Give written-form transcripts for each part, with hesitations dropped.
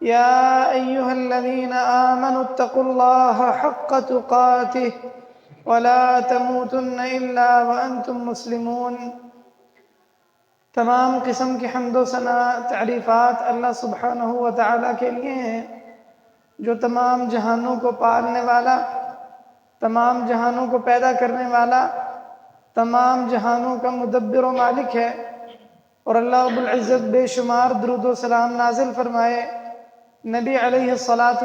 يا أيها الذين آمنوا اتقوا الله حق تقاته ولا تموتن إلا وأنتم مسلمون۔ تمام قسم کی حمد و ثنا تعریفات اللہ سبحانہ و تعالیٰ کے لیے ہیں، جو تمام جہانوں کو پالنے والا، تمام جہانوں کو پیدا کرنے والا، تمام جہانوں کا مدبر و مالک ہے۔ اور اللہ رب العزت بے شمار درود و سلام نازل فرمائے نبی علیہ الصلاۃ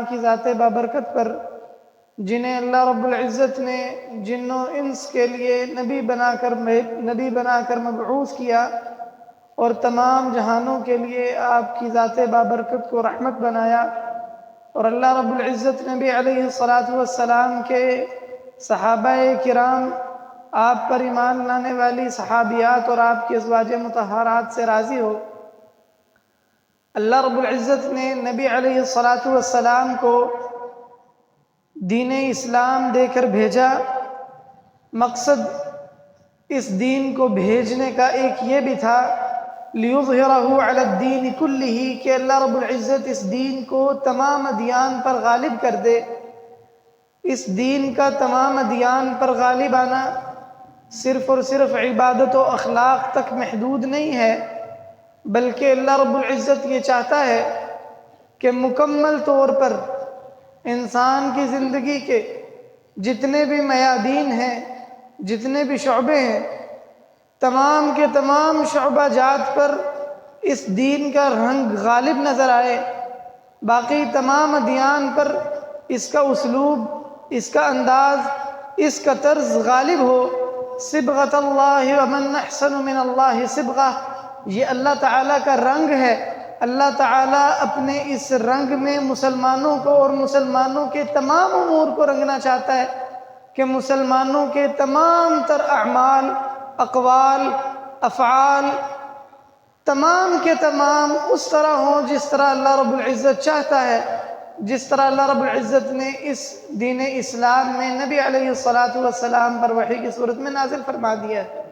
کی ذات بابرکت پر، جنہیں اللہ رب العزت نے جن و انس کے لیے نبی بنا کر مبعوث کیا، اور تمام جہانوں کے لیے آپ کی ذات بابرکت کو رحمت بنایا۔ اور اللہ رب العزت نبی علیہ الصلاۃ کے صحابہ کرام، آپ پر ایمان لانے والی صحابیات اور آپ کی ازواج مطہرات سے راضی ہو۔ اللہ رب العزت نے نبی علیہ الصلاۃ کو دین اسلام دے کر بھیجا۔ مقصد اس دین کو بھیجنے کا ایک یہ بھی تھا، لِيُظْهِرَهُ عَلَى الدِّينِ كُلِّهِ، کہ اللہ رب العزت اس دین کو تمام ادیان پر غالب کر دے۔ اس دین کا تمام ادیان پر غالب آنا صرف اور صرف عبادت و اخلاق تک محدود نہیں ہے، بلکہ اللہ رب العزت یہ چاہتا ہے کہ مکمل طور پر انسان کی زندگی کے جتنے بھی میادین ہیں، جتنے بھی شعبے ہیں، تمام کے تمام شعبہ جات پر اس دین کا رنگ غالب نظر آئے۔ باقی تمام ادیان پر اس کا اسلوب، اس کا انداز، اس کا طرز غالب ہو۔ صبغۃ اللہ ومن احسن من اللہ صبغہ، یہ اللہ تعالیٰ کا رنگ ہے۔ اللہ تعالیٰ اپنے اس رنگ میں مسلمانوں کو اور مسلمانوں کے تمام امور کو رنگنا چاہتا ہے، کہ مسلمانوں کے تمام تر اعمال، اقوال، افعال، تمام کے تمام اس طرح ہوں جس طرح اللہ رب العزت چاہتا ہے، جس طرح اللہ رب العزت نے اس دین اسلام میں نبی علیہ الصلاۃ پر وحی کی صورت میں نازل فرما دیا ہے۔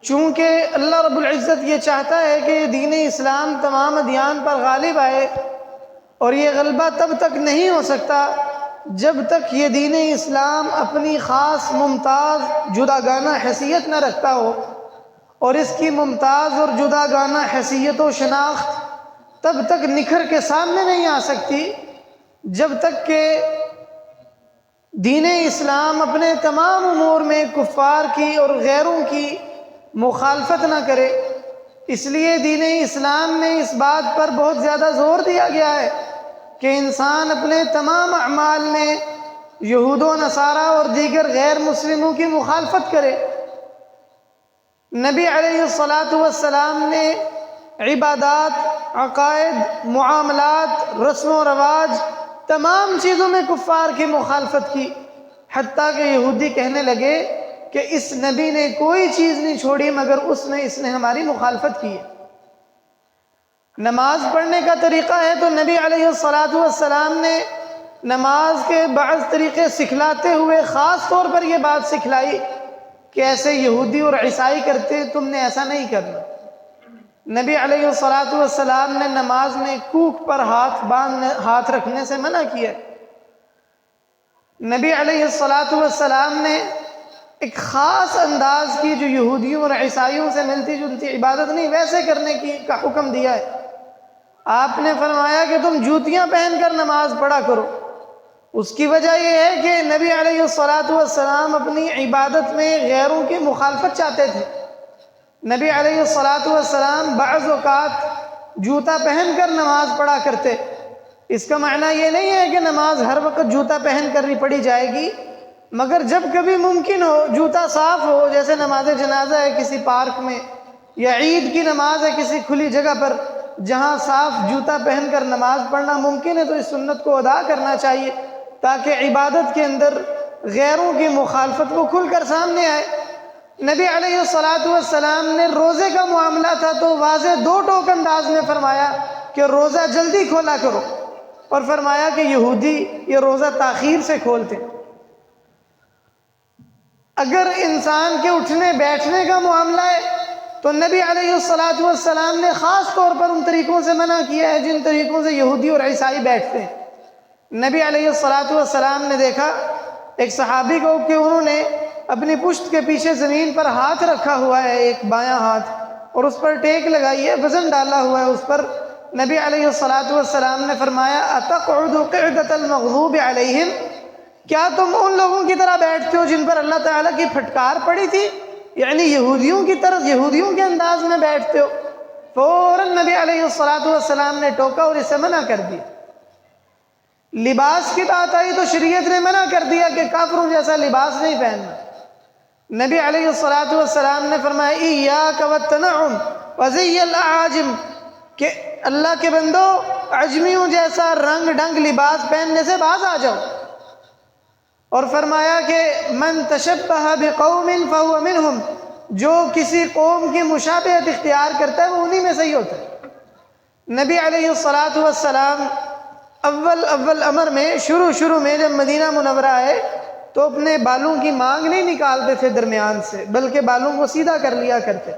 چونکہ اللہ رب العزت یہ چاہتا ہے کہ دین اسلام تمام ادیان پر غالب آئے، اور یہ غلبہ تب تک نہیں ہو سکتا جب تک یہ دین اسلام اپنی خاص ممتاز جداگانہ حیثیت نہ رکھتا ہو، اور اس کی ممتاز اور جداگانہ حیثیت و شناخت تب تک نکھر کے سامنے نہیں آ سکتی جب تک کہ دین اسلام اپنے تمام امور میں کفار کی اور غیروں کی مخالفت نہ کرے۔ اس لیے دین اسلام میں اس بات پر بہت زیادہ زور دیا گیا ہے کہ انسان اپنے تمام اعمال میں یہود و نصارہ اور دیگر غیر مسلموں کی مخالفت کرے۔ نبی علیہ الصلاۃ نے عبادات، عقائد، معاملات، رسم و رواج، تمام چیزوں میں کفار کی مخالفت کی، حتیٰ کہ یہودی کہنے لگے کہ اس نبی نے کوئی چیز نہیں چھوڑی مگر اس نے ہماری مخالفت کی ہے۔ نماز پڑھنے کا طریقہ ہے تو نبی علیہ الصلاۃ نے نماز کے بعض طریقے سکھلاتے ہوئے خاص طور پر یہ بات سکھلائی کہ ایسے یہودی اور عیسائی کرتے، تم نے ایسا نہیں کرنا۔ نبی علیہ الصلاۃ نے نماز میں کوکھ پر ہاتھ رکھنے سے منع کیا۔ نبی علیہ الصلاۃ نے ایک خاص انداز کی جو یہودیوں اور عیسائیوں سے ملتی جلتی عبادت نہیں، ویسے کرنے کا حکم دیا ہے۔ آپ نے فرمایا کہ تم جوتیاں پہن کر نماز پڑھا کرو۔ اس کی وجہ یہ ہے کہ نبی علیہ الصلاۃ اپنی عبادت میں غیروں کی مخالفت چاہتے تھے۔ نبی علیہ الصلاۃ بعض اوقات جوتا پہن کر نماز پڑھا کرتے۔ اس کا معنی یہ نہیں ہے کہ نماز ہر وقت جوتا پہن کر ہی پڑھی جائے گی، مگر جب کبھی ممکن ہو، جوتا صاف ہو، جیسے نماز جنازہ ہے کسی پارک میں، یا عید کی نماز ہے کسی کھلی جگہ پر جہاں صاف جوتا پہن کر نماز پڑھنا ممکن ہے، تو اس سنت کو ادا کرنا چاہیے تاکہ عبادت کے اندر غیروں کی مخالفت کو کھل کر سامنے آئے۔ نبی علیہ الصلاۃ نے روزے کا معاملہ تھا تو واضح دو ٹوک انداز میں فرمایا کہ روزہ جلدی کھولا کرو، اور فرمایا کہ یہودی یہ روزہ تاخیر سے کھولتے۔ اگر انسان کے اٹھنے بیٹھنے کا معاملہ ہے تو نبی علیہ الصلوۃ والسلام نے خاص طور پر ان طریقوں سے منع کیا ہے جن طریقوں سے یہودی اور عیسائی بیٹھتے ہیں۔ نبی علیہ الصلوۃ والسلام نے دیکھا ایک صحابی کو کہ انہوں نے اپنی پشت کے پیچھے زمین پر ہاتھ رکھا ہوا ہے، ایک بایاں ہاتھ، اور اس پر ٹیک لگائی ہے، وزن ڈالا ہوا ہے اس پر۔ نبی علیہ الصلوۃ والسلام نے فرمایا اتقعد قعدۃ المغضوب علیہم، کیا تم ان لوگوں کی طرح بیٹھتے ہو جن پر اللہ تعالیٰ کی پھٹکار پڑی تھی، یعنی یہودیوں کی طرح، یہودیوں کے انداز میں بیٹھتے ہو؟ فوراً نبی علیہ الصلوۃ والسلام نے ٹوکا اور اسے منع کر دیا۔ لباس کی بات آئی تو شریعت نے منع کر دیا کہ کافروں جیسا لباس نہیں پہننا۔ نبی علیہ الصلوۃ والسلام نے فرمایا ایاک والتنعم وزی الاعاجم، کہ اللہ کے بندو عجمیوں جیسا رنگ ڈنگ لباس پہننے سے باز آ جاؤ، اور فرمایا کہ من تشبہ بقوم فہو منہم، جو کسی قوم کی مشابہت اختیار کرتا ہے وہ انہی میں سے ہی ہوتا ہے۔ نبی علیہ الصلوۃ والسلام اول امر میں شروع میں جب مدینہ منورہ آئے تو اپنے بالوں کی مانگ نہیں نکالتے تھے درمیان سے، بلکہ بالوں کو سیدھا کر لیا کرتے۔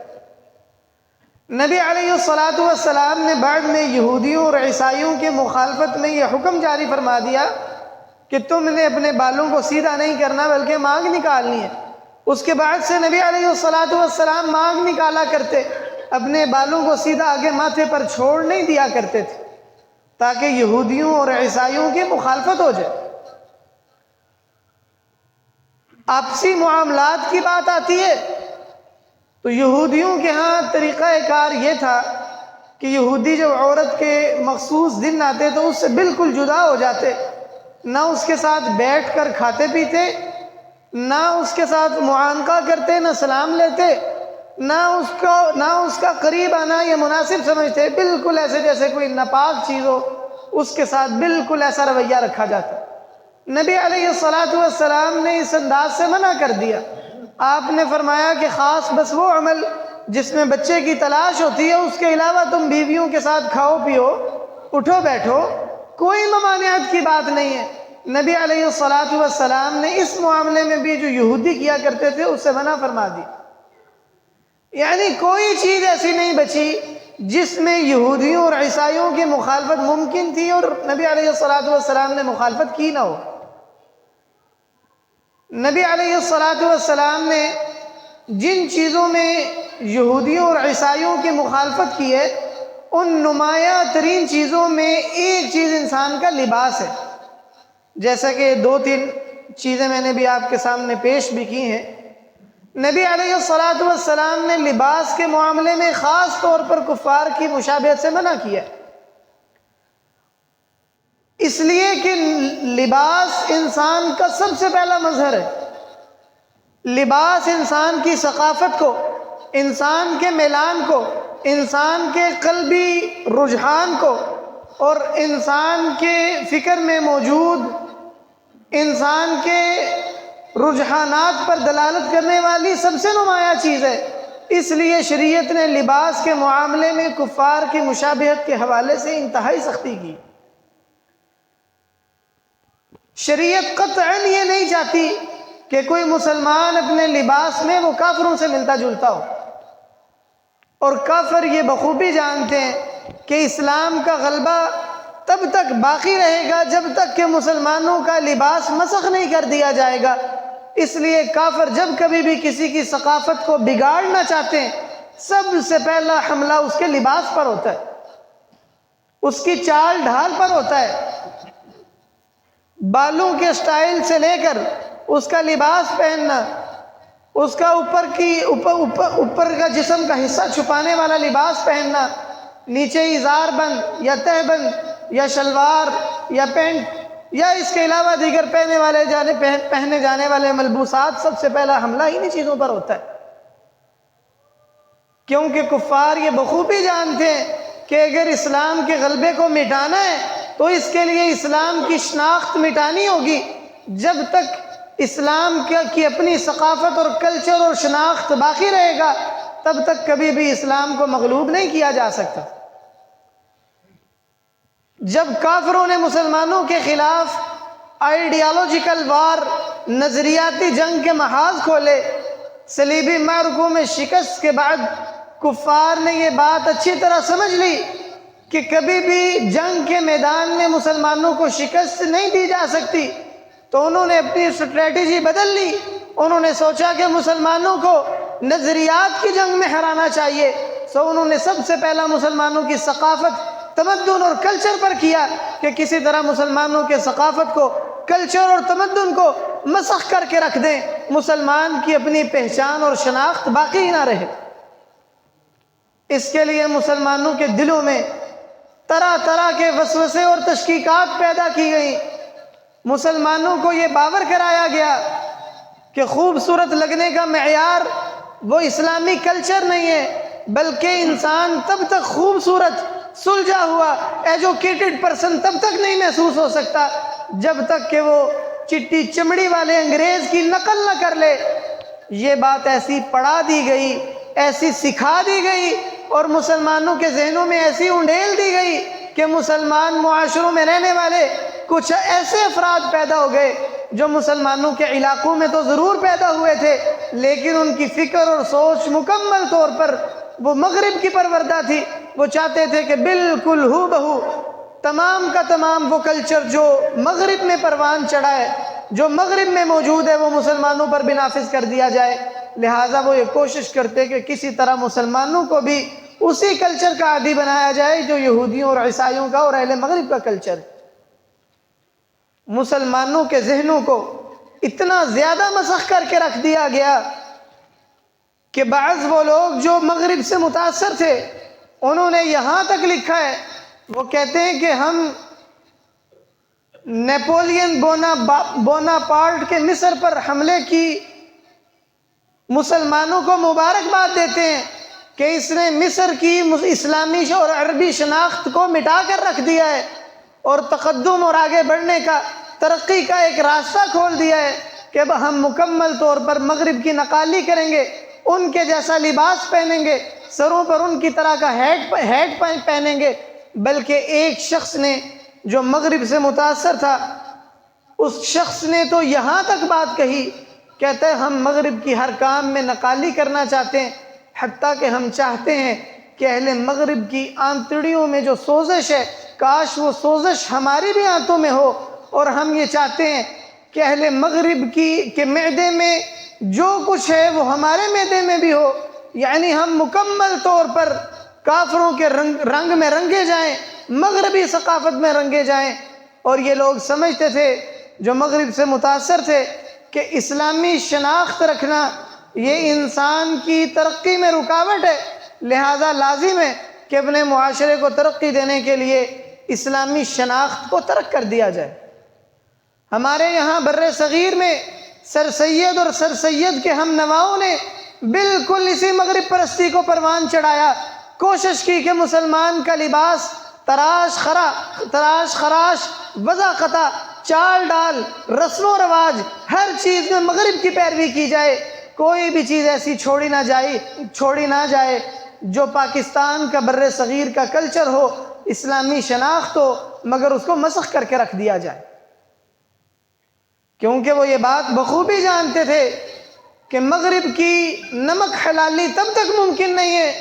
نبی علیہ الصلوۃ والسلام نے بعد میں یہودیوں اور عیسائیوں کے مخالفت میں یہ حکم جاری فرما دیا کہ تم نے اپنے بالوں کو سیدھا نہیں کرنا بلکہ مانگ نکالنی ہے۔ اس کے بعد سے نبی علیہ الصلوۃ والسلام مانگ نکالا کرتے، اپنے بالوں کو سیدھا آگے ماتھے پر چھوڑ نہیں دیا کرتے تھے تاکہ یہودیوں اور عیسائیوں کی مخالفت ہو جائے۔ آپسی معاملات کی بات آتی ہے تو یہودیوں کے ہاں طریقہ کار یہ تھا کہ یہودی جب عورت کے مخصوص دن آتے تو اس سے بالکل جدا ہو جاتے، نہ اس کے ساتھ بیٹھ کر کھاتے پیتے، نہ اس کے ساتھ معانقہ کرتے، نہ سلام لیتے، نہ اس کا قریب آنا یہ مناسب سمجھتے، بالکل ایسے جیسے کوئی ناپاک چیز ہو، اس کے ساتھ بالکل ایسا رویہ رکھا جاتا۔ نبی علیہ الصلوۃ والسلام نے اس انداز سے منع کر دیا۔ آپ نے فرمایا کہ خاص بس وہ عمل جس میں بچے کی تلاش ہوتی ہے، اس کے علاوہ تم بیویوں کے ساتھ کھاؤ پیو، اٹھو بیٹھو، کوئی ممانعت کی بات نہیں ہے۔ نبی علیہ الصلوۃ والسلام نے اس معاملے میں بھی جو یہودی کیا کرتے تھے اس سے منع فرما دی، یعنی کوئی چیز ایسی نہیں بچی جس میں یہودیوں اور عیسائیوں کی مخالفت ممکن تھی اور نبی علیہ الصلوۃ والسلام نے مخالفت کی نہ ہو۔ نبی علیہ الصلوۃ والسلام نے جن چیزوں میں یہودیوں اور عیسائیوں کی مخالفت کی ہے ان نمایاں ترین چیزوں میں ایک چیز انسان کا لباس ہے، جیسا کہ 2-3 چیزیں میں نے بھی آپ کے سامنے پیش بھی کی ہیں۔ نبی علیہ الصلوۃ والسلام نے لباس کے معاملے میں خاص طور پر کفار کی مشابہت سے منع کیا، اس لیے کہ لباس انسان کا سب سے پہلا مظہر ہے۔ لباس انسان کی ثقافت کو، انسان کے میلان کو، انسان کے قلبی رجحان کو اور انسان کے فکر میں موجود انسان کے رجحانات پر دلالت کرنے والی سب سے نمایاں چیز ہے۔ اس لیے شریعت نے لباس کے معاملے میں کفار کی مشابہت کے حوالے سے انتہائی سختی کی۔ شریعت قطعاً یہ نہیں چاہتی کہ کوئی مسلمان اپنے لباس میں وہ کافروں سے ملتا جلتا ہو، اور کافر یہ بخوبی جانتے ہیں کہ اسلام کا غلبہ تب تک باقی رہے گا جب تک کہ مسلمانوں کا لباس مسخ نہیں کر دیا جائے گا۔ اس لیے کافر جب کبھی بھی کسی کی ثقافت کو بگاڑنا چاہتے ہیں سب سے پہلا حملہ اس کے لباس پر ہوتا ہے، اس کی چال ڈھال پر ہوتا ہے۔ بالوں کے سٹائل سے لے کر اس کا لباس پہننا، اس کا اوپر کا جسم کا حصہ چھپانے والا لباس پہننا، نیچے ازار بند یا تہ بند یا شلوار یا پینٹ یا اس کے علاوہ دیگر پہنے جانے والے ملبوسات، سب سے پہلا حملہ انہی چیزوں پر ہوتا ہے، کیونکہ کفار یہ بخوبی جانتے ہیں کہ اگر اسلام کے غلبے کو مٹانا ہے تو اس کے لیے اسلام کی شناخت مٹانی ہوگی۔ جب تک اسلام کی اپنی ثقافت اور کلچر اور شناخت باقی رہے گا تب تک کبھی بھی اسلام کو مغلوب نہیں کیا جا سکتا۔ جب کافروں نے مسلمانوں کے خلاف آئیڈیالوجیکل وار، نظریاتی جنگ کے محاذ کھولے، صلیبی معرکوں میں شکست کے بعد کفار نے یہ بات اچھی طرح سمجھ لی کہ کبھی بھی جنگ کے میدان میں مسلمانوں کو شکست نہیں دی جا سکتی، تو انہوں نے اپنی اسٹریٹجی بدل لی۔ انہوں نے سوچا کہ مسلمانوں کو نظریات کی جنگ میں ہرانا چاہیے، سو انہوں نے سب سے پہلا مسلمانوں کی ثقافت، تمدن اور کلچر پر کیا کہ کسی طرح مسلمانوں کے ثقافت کو، کلچر اور تمدن کو مسخ کر کے رکھ دیں، مسلمان کی اپنی پہچان اور شناخت باقی نہ رہے۔ اس کے لیے مسلمانوں کے دلوں میں طرح طرح کے وسوسے اور تشکیکات پیدا کی گئیں۔ مسلمانوں کو یہ باور کرایا گیا کہ خوبصورت لگنے کا معیار وہ اسلامی کلچر نہیں ہے، بلکہ انسان تب تک خوبصورت، سلجھا ہوا، ایجوکیٹڈ پرسن تب تک نہیں محسوس ہو سکتا جب تک کہ وہ چٹی چمڑی والے انگریز کی نقل نہ کر لے۔ یہ بات ایسی پڑھا دی گئی، ایسی سکھا دی گئی اور مسلمانوں کے ذہنوں میں ایسی انڈیل دی گئی کہ مسلمان معاشروں میں رہنے والے کچھ ایسے افراد پیدا ہو گئے جو مسلمانوں کے علاقوں میں تو ضرور پیدا ہوئے تھے، لیکن ان کی فکر اور سوچ مکمل طور پر وہ مغرب کی پروردہ تھی۔ وہ چاہتے تھے کہ بالکل ہو بہو تمام کا تمام وہ کلچر جو مغرب میں پروان چڑھا ہے، جو مغرب میں موجود ہے، وہ مسلمانوں پر بھی نافذ کر دیا جائے۔ لہٰذا وہ یہ کوشش کرتے کہ کسی طرح مسلمانوں کو بھی اسی کلچر کا عادی بنایا جائے جو یہودیوں اور عیسائیوں کا اور اہل مغرب کا کلچر ہے۔ مسلمانوں کے ذہنوں کو اتنا زیادہ مسخ کر کے رکھ دیا گیا کہ بعض وہ لوگ جو مغرب سے متاثر تھے انہوں نے یہاں تک لکھا ہے، وہ کہتے ہیں کہ ہم نیپولین بوناپارٹ کے مصر پر حملے کی مسلمانوں کو مبارکباد دیتے ہیں کہ اس نے مصر کی اسلامی اور عربی شناخت کو مٹا کر رکھ دیا ہے اور تقدم اور آگے بڑھنے کا، ترقی کا ایک راستہ کھول دیا ہے کہ اب ہم مکمل طور پر مغرب کی نقالی کریں گے، ان کے جیسا لباس پہنیں گے، سروں پر ان کی طرح کا ہیٹ پہنیں گے۔ بلکہ ایک شخص نے جو مغرب سے متاثر تھا، اس شخص نے تو یہاں تک بات کہی، کہتا ہے ہم مغرب کی ہر کام میں نقالی کرنا چاہتے ہیں، حتیٰ کہ ہم چاہتے ہیں کہ اہل مغرب کی آنتڑیوں میں جو سوزش ہے، کاش وہ سوزش ہماری بھی آنتوں میں ہو، اور ہم یہ چاہتے ہیں کہ اہل مغرب کے معدے میں جو کچھ ہے وہ ہمارے معدے میں بھی ہو، یعنی ہم مکمل طور پر کافروں کے رنگ میں رنگے جائیں، مغربی ثقافت میں رنگے جائیں۔ اور یہ لوگ سمجھتے تھے جو مغرب سے متاثر تھے کہ اسلامی شناخت رکھنا یہ انسان کی ترقی میں رکاوٹ ہے، لہذا لازم ہے کہ اپنے معاشرے کو ترقی دینے کے لیے اسلامی شناخت کو ترک کر دیا جائے۔ ہمارے یہاں بر صغیر میں سر سید اور سر سید کے ہم نواؤں نے بالکل اسی مغرب پرستی کو پروان چڑھایا، کوشش کی کہ مسلمان کا لباس تراش خراش، وضع قطع، چال ڈال، رسم و رواج، ہر چیز میں مغرب کی پیروی کی جائے، کوئی بھی چیز ایسی چھوڑی نہ جائے جو پاکستان کا بر صغیر کا کلچر ہو، اسلامی شناخت ہو، مگر اس کو مسخ کر کے رکھ دیا جائے۔ کیونکہ وہ یہ بات بخوبی جانتے تھے کہ مغرب کی نمک حلالی تب تک ممکن نہیں ہے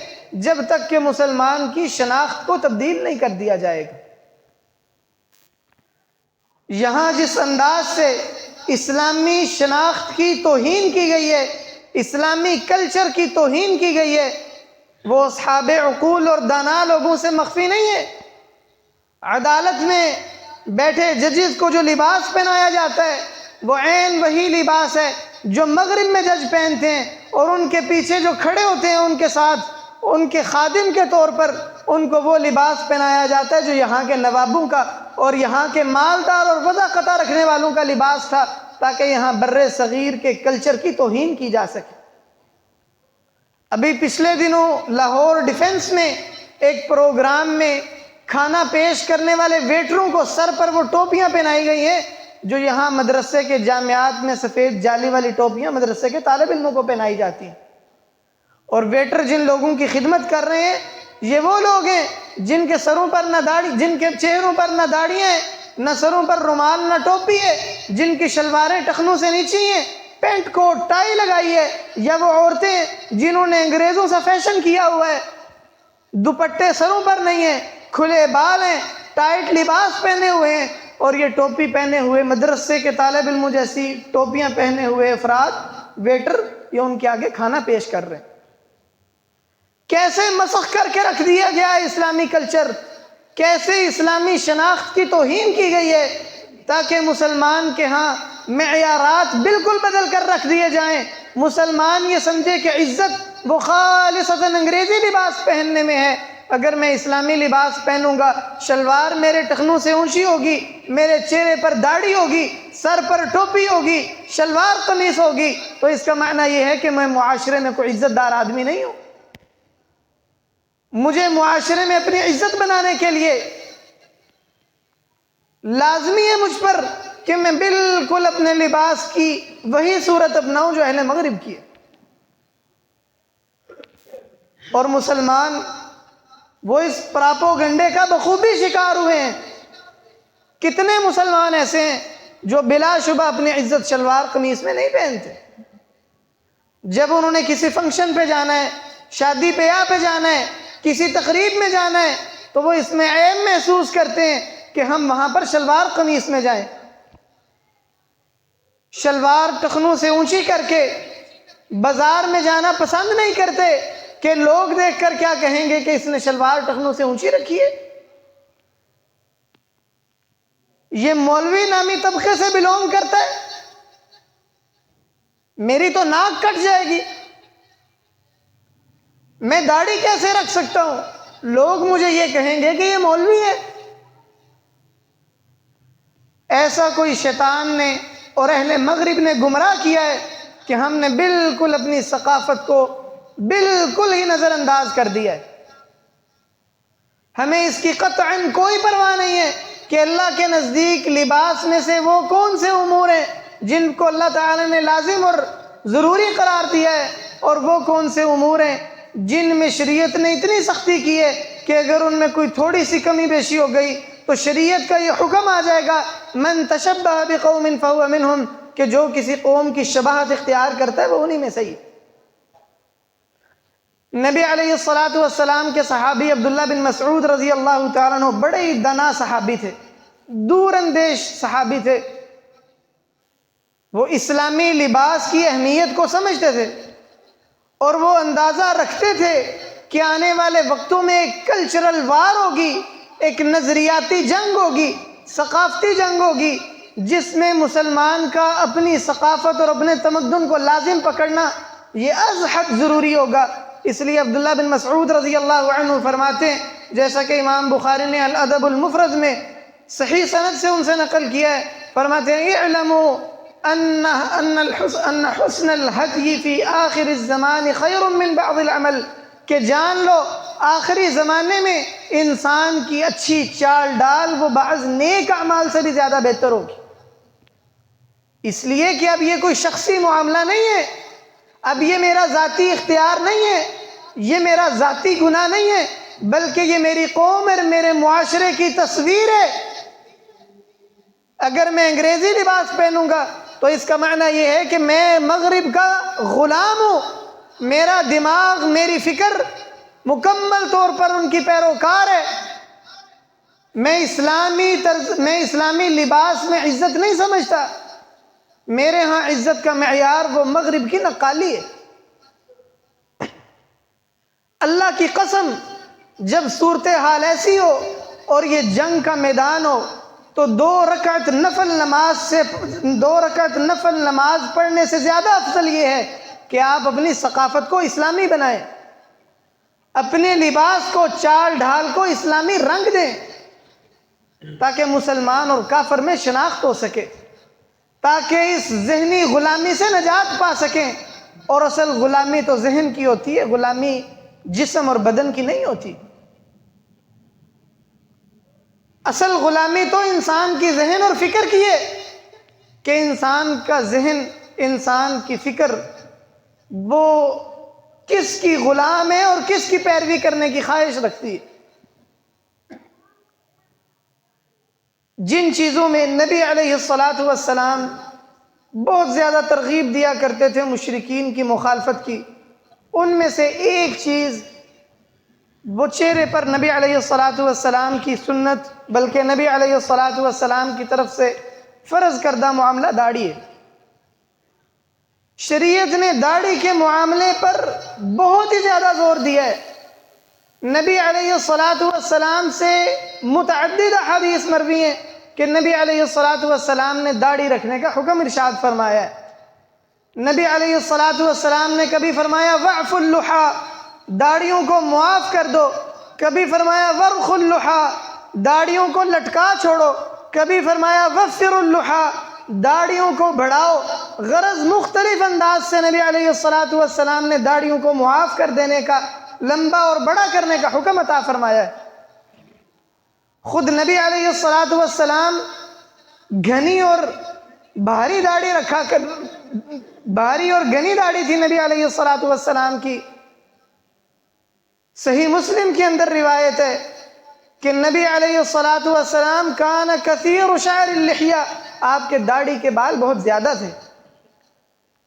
جب تک کہ مسلمان کی شناخت کو تبدیل نہیں کر دیا جائے گا۔ یہاں جس انداز سے اسلامی شناخت کی توہین کی گئی ہے، اسلامی کلچر کی توہین کی گئی ہے، وہ اصحاب عقول اور دانا لوگوں سے مخفی نہیں ہے۔ عدالت میں بیٹھے ججز کو جو لباس پہنایا جاتا ہے وہ عین وہی لباس ہے جو مغرب میں جج پہنتے ہیں، اور ان کے پیچھے جو کھڑے ہوتے ہیں ان کے ساتھ ان کے خادم کے طور پر ان کو وہ لباس پہنایا جاتا ہے جو یہاں کے نوابوں کا اور یہاں کے مالدار اور وضع قطع رکھنے والوں کا لباس تھا، تاکہ یہاں بر صغیر کے کلچر کی توہین کی جا سکے۔ ابھی پچھلے دنوں لاہور ڈیفنس میں ایک پروگرام میں کھانا پیش کرنے والے ویٹروں کو سر پر وہ ٹوپیاں پہنائی گئی ہیں جو یہاں مدرسے کے جامعات میں سفید جالی والی ٹوپیاں مدرسے کے طالب علموں کو پہنائی جاتی ہیں۔ اور ویٹر جن لوگوں کی خدمت کر رہے ہیں یہ وہ لوگ ہیں جن کے سروں پر نہ داڑھی، جن کے چہروں پر نہ داڑھیاں ہیں، نہ سروں پر رومال، نہ ٹوپی ہے، جن کی شلواریں ٹخنوں سے نیچی ہیں، پینٹ کوٹ ٹائی لگائی ہے، یا وہ عورتیں جنہوں نے انگریزوں سے فیشن کیا ہوا ہے، دوپٹے سروں پر نہیں ہیں، کھلے بال ہیں، ٹائٹ لباس پہنے ہوئے ہیں، اور یہ ٹوپی پہنے ہوئے مدرسے کے طالب علموں جیسی ٹوپیاں پہنے ہوئے افراد ویٹر یہ ان کے آگے کھانا پیش کر رہے ہیں۔ کیسے مسخ کر کے رکھ دیا گیا ہے اسلامی کلچر، کیسے اسلامی شناخت کی توہین کی گئی ہے، تاکہ مسلمان کے ہاں معیارات بالکل بدل کر رکھ دیے جائیں۔ مسلمان یہ سمجھے کہ عزت وہ خالصتاً انگریزی لباس پہننے میں ہے۔ اگر میں اسلامی لباس پہنوں گا، شلوار میرے ٹخنوں سے اونچی ہوگی، میرے چہرے پر داڑھی ہوگی، سر پر ٹوپی ہوگی، شلوار قمیص ہوگی، تو اس کا معنی یہ ہے کہ میں معاشرے میں کوئی عزت دار آدمی نہیں ہوں۔ مجھے معاشرے میں اپنی عزت بنانے کے لیے لازمی ہے مجھ پر کہ میں بالکل اپنے لباس کی وہی صورت اپناؤں جو اہل مغرب کی ہے۔ اور مسلمان وہ اس پراپوگنڈے کا بخوبی شکار ہوئے ہیں۔ کتنے مسلمان ایسے ہیں جو بلا شبہ اپنی عزت شلوار قمیص میں نہیں پہنتے، جب انہوں نے کسی فنکشن پہ جانا ہے، شادی بیاہ پہ جانا ہے، کسی تقریب میں جانا ہے، تو وہ اس میں عیب محسوس کرتے ہیں کہ ہم وہاں پر شلوار قمیص میں جائیں۔ شلوار ٹخنوں سے اونچی کر کے بازار میں جانا پسند نہیں کرتے کہ لوگ دیکھ کر کیا کہیں گے کہ اس نے شلوار ٹخنوں سے اونچی رکھی ہے۔ یہ مولوی نامی طبقے سے بلونگ کرتا ہے، میری تو ناک کٹ جائے گی، میں داڑھی کیسے رکھ سکتا ہوں، لوگ مجھے یہ کہیں گے کہ یہ مولوی ہے۔ ایسا کوئی شیطان نے اور اہل مغرب نے گمراہ کیا ہے کہ ہم نے بالکل اپنی ثقافت کو بالکل ہی نظر انداز کر دیا ہے۔ ہمیں اس کی قطعاً کوئی پرواہ نہیں ہے کہ اللہ کے نزدیک لباس میں سے وہ کون سے امور ہیں جن کو اللہ تعالی نے لازم اور ضروری قرار دیا ہے، اور وہ کون سے امور ہیں جن میں شریعت نے اتنی سختی کی ہے کہ اگر ان میں کوئی تھوڑی سی کمی بیشی ہو گئی تو شریعت کا یہ حکم آ جائے گا، من تشبہ بقوم فہو منہم، کہ جو کسی قوم کی شباہت اختیار کرتا ہے وہ انہی میں صحیح۔ نبی علیہ السلام کے صحابی عبداللہ بن مسعود رضی اللہ تعالیٰ عنہ بڑے ہی دانا صحابی تھے، دور اندیش صحابی تھے۔ وہ اسلامی لباس کی اہمیت کو سمجھتے تھے، اور وہ اندازہ رکھتے تھے کہ آنے والے وقتوں میں ایک کلچرل وار ہوگی، ایک نظریاتی جنگ ہوگی، ثقافتی جنگ ہوگی، جس میں مسلمان کا اپنی ثقافت اور اپنے تمدن کو لازم پکڑنا یہ از حد ضروری ہوگا۔ اس لیے عبداللہ بن مسعود رضی اللہ عنہ فرماتے ہیں، جیسا کہ امام بخاری نے الادب المفرد میں صحیح سند سے ان سے نقل کیا ہے، فرماتے ہیں اعلموا ان حسن الہدی فی آخر الزمان خیر من بعض العمل، کہ جان لو آخری زمانے میں انسان کی اچھی چال ڈال وہ بعض نیک اعمال سے بھی زیادہ بہتر ہوگی۔ اس لیے کہ اب یہ کوئی شخصی معاملہ نہیں ہے، اب یہ میرا ذاتی اختیار نہیں ہے، یہ میرا ذاتی گناہ نہیں ہے، بلکہ یہ میری قوم اور میرے معاشرے کی تصویر ہے۔ اگر میں انگریزی لباس پہنوں گا تو اس کا معنی یہ ہے کہ میں مغرب کا غلام ہوں، میرا دماغ، میری فکر مکمل طور پر ان کی پیروکار ہے۔ میں اسلامی لباس میں عزت نہیں سمجھتا، میرے ہاں عزت کا معیار وہ مغرب کی نقالی ہے۔ اللہ کی قسم، جب صورتحال ایسی ہو اور یہ جنگ کا میدان ہو تو 2 رکعت نفل نماز پڑھنے سے زیادہ افضل یہ ہے کہ آپ اپنی ثقافت کو اسلامی بنائیں، اپنے لباس کو، چال ڈھال کو اسلامی رنگ دیں، تاکہ مسلمان اور کافر میں شناخت ہو سکے، تاکہ اس ذہنی غلامی سے نجات پا سکیں۔ اور اصل غلامی تو ذہن کی ہوتی ہے، غلامی جسم اور بدن کی نہیں ہوتی۔ اصل غلامی تو انسان کی ذہن اور فکر کی ہے کہ انسان کا ذہن، انسان کی فکر وہ کس کی غلام ہے اور کس کی پیروی کرنے کی خواہش رکھتی ہے۔ جن چیزوں میں نبی علیہ الصلاۃ والسلام بہت زیادہ ترغیب دیا کرتے تھے مشرکین کی مخالفت کی۔ ان میں سے ایک چیز وہ چہرے پر نبی علیہ الصلاۃ والسلام کی سنت، بلکہ نبی علیہ الصلاۃ والسلام کی طرف سے فرض کردہ معاملہ داڑھی ہے۔ شریعت نے داڑھی کے معاملے پر بہت ہی زیادہ زور دیا ہے۔ نبی علیہ الصلاۃ والسلام سے متعدد احادیث مروی ہیں کہ نبی علیہ الصلاۃ والسلام نے داڑھی رکھنے کا حکم ارشاد فرمایا ہے۔ نبی علیہ الصلاۃ والسلام نے کبھی فرمایا وعف اللحا، داڑھیوں کو معاف کر دو، کبھی فرمایا ورخ اللحا، داڑھیوں کو لٹکا چھوڑو، کبھی فرمایا وفر اللحا، داڑھیوں کو بڑھاؤ۔ غرض مختلف انداز سے نبی علیہ الصلاۃ والسلام نے داڑھیوں کو معاف کر دینے کا، لمبا اور بڑا کرنے کا حکم عطا فرمایا ہے۔ خود نبی علیہ الصلاۃ والسلام گھنی اور بھاری داڑھی رکھا کر، بھاری اور گھنی داڑھی تھی نبی علیہ الصلاۃ والسلام کی۔ صحیح مسلم کے اندر روایت ہے کہ نبی علیہ الصلاۃ والسلام کان کثیر شعر اللحیہ، آپ کے داڑھی کے بال بہت زیادہ تھے۔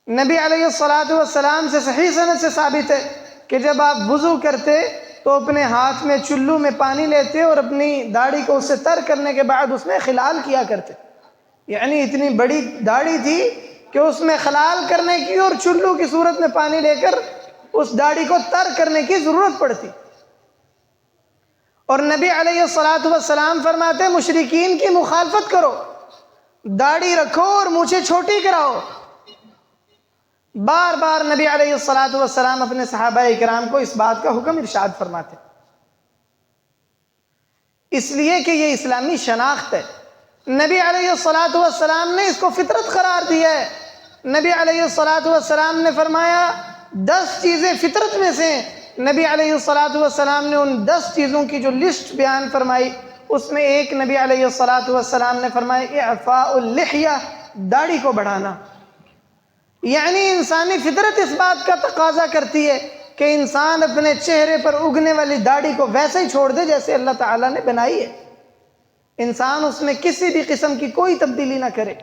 نبی علیہ الصلاۃ والسلام سے صحیح سند سے ثابت ہے کہ جب آپ وضو کرتے تو اپنے ہاتھ میں چلو میں پانی لیتے اور اپنی داڑھی کو اس سے تر کرنے کے بعد اس میں خلال کیا کرتے۔ یعنی اتنی بڑی داڑھی تھی کہ اس میں خلال کرنے کی اور چلو کی صورت میں پانی لے کر اس داڑھی کو تر کرنے کی ضرورت پڑتی۔ اور نبی علیہ الصلاۃ والسلام فرماتے مشرکین کی مخالفت کرو، داڑھی رکھو اور مونچھیں چھوٹی کراؤ۔ بار بار نبی علیہ الصلاۃ والسلام اپنے صحابہ کرام کو اس بات کا حکم ارشاد فرماتے، اس لیے کہ یہ اسلامی شناخت ہے۔ نبی علیہ الصلاۃ والسلام نے اس کو فطرت قرار دیا ہے۔ نبی علیہ الصلاۃ والسلام نے فرمایا 10 چیزیں فطرت میں سے ہیں۔ نبی علیہ الصلاۃ والسلام نے ان 10 چیزوں کی جو لسٹ بیان فرمائی، اس میں ایک نبی علیہ الصلاۃ والسلام نے فرمایا اعفاء اللحیہ، داڑھی کو بڑھانا۔ یعنی انسانی فطرت اس بات کا تقاضا کرتی ہے کہ انسان اپنے چہرے پر اگنے والی داڑھی کو ویسے ہی چھوڑ دے جیسے اللہ تعالیٰ نے بنائی ہے۔ انسان اس میں کسی بھی قسم کی کوئی تبدیلی نہ کرے،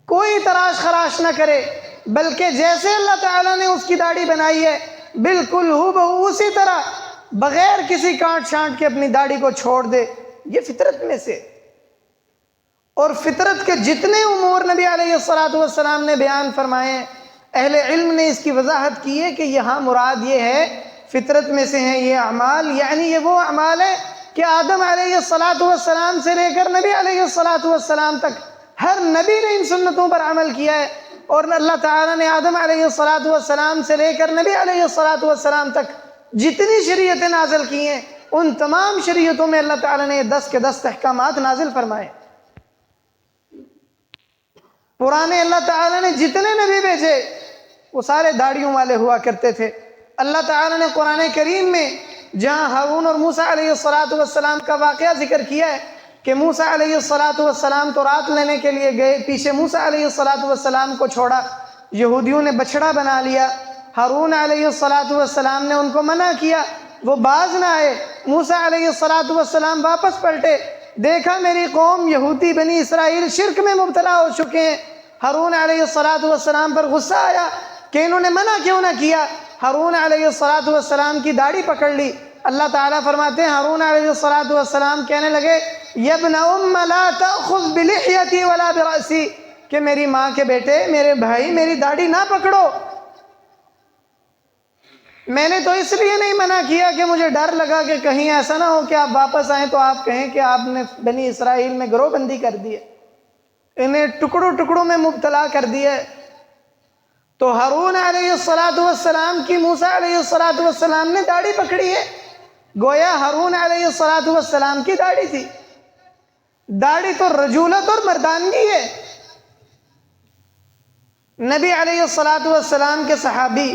کوئی تراش خراش نہ کرے، بلکہ جیسے اللہ تعالیٰ نے اس کی داڑھی بنائی ہے بالکل ہو بہو اسی طرح بغیر کسی کاٹ چھانٹ کے اپنی داڑھی کو چھوڑ دے۔ یہ فطرت میں سے، اور فطرت کے جتنے امور نبی علیہ الصلاۃ والسلام نے بیان فرمائے، اہل علم نے اس کی وضاحت کی ہے کہ یہاں مراد یہ ہے فطرت میں سے ہیں یہ اعمال، یعنی یہ وہ اعمال ہے کہ آدم علیہ الصلاۃ والسلام سے لے کر نبی علیہ الصلاۃ والسلام تک ہر نبی نے ان سنتوں پر عمل کیا ہے، اور اللہ تعالیٰ نے آدم علیہ الصلاۃ والسلام سے لے کر نبی علیہ الصلاۃ والسلام تک جتنی شریعتیں نازل کی ہیں ان تمام شریعتوں میں اللہ تعالیٰ نے 10 کے 10 احکامات نازل فرمائے۔ پرانے اللہ تعالیٰ نے جتنے نبی بھیجے وہ سارے داڑھیوں والے ہوا کرتے تھے۔ اللہ تعالیٰ نے قرآن کریم میں جہاں ہارون اور موسیٰ علیہ الصلاۃ والسلام کا واقعہ ذکر کیا ہے کہ موسیٰ علیہ الصلاۃ والسلام تو رات لینے کے لیے گئے، پیچھے موسیٰ علیہ الصلاۃ والسلام کو چھوڑا، یہودیوں نے بچڑا بنا لیا، ہارون علیہ الصلاۃ والسلام نے ان کو منع کیا، وہ باز نہ آئے، موسیٰ علیہ الصلاۃ والسلام واپس پلٹے، دیکھا میری قوم یہودی بنی اسرائیل شرک میں مبتلا ہو چکے ہیں۔ ہارون علیہ الصلاۃ والسلام پر غصہ آیا کہ انہوں نے منع کیوں نہ کیا۔ ہارون علیہ الصلاۃ والسلام کی داڑھی پکڑ لی۔ اللہ تعالیٰ فرماتے ہیں ہارون علیہ الصلاۃ والسلام کہنے لگے یا ابن ام لا تأخذ بلحیتی ولا برأسی، کہ میری ماں کے بیٹے، میرے بھائی، میری داڑھی نہ پکڑو۔ میں نے تو اس لیے نہیں منع کیا کہ مجھے ڈر لگا کہ کہیں ایسا نہ ہو کہ آپ واپس آئیں تو آپ کہیں کہ آپ نے بنی اسرائیل میں گروہ بندی کر دی ہے، انہیں ٹکڑوں ٹکڑوں میں مبتلا کر دیا ہے۔ تو ہارون علیہ الصلاۃ والسلام کی موسیٰ علیہ الصلاۃ والسلام نے داڑھی پکڑی ہے، گویا ہارون علیہ الصلاۃ والسلام کی داڑھی تھی۔ داڑھی تو رجولت اور مردانگی ہے۔ نبی علیہ الصلاۃ والسلام کے صحابی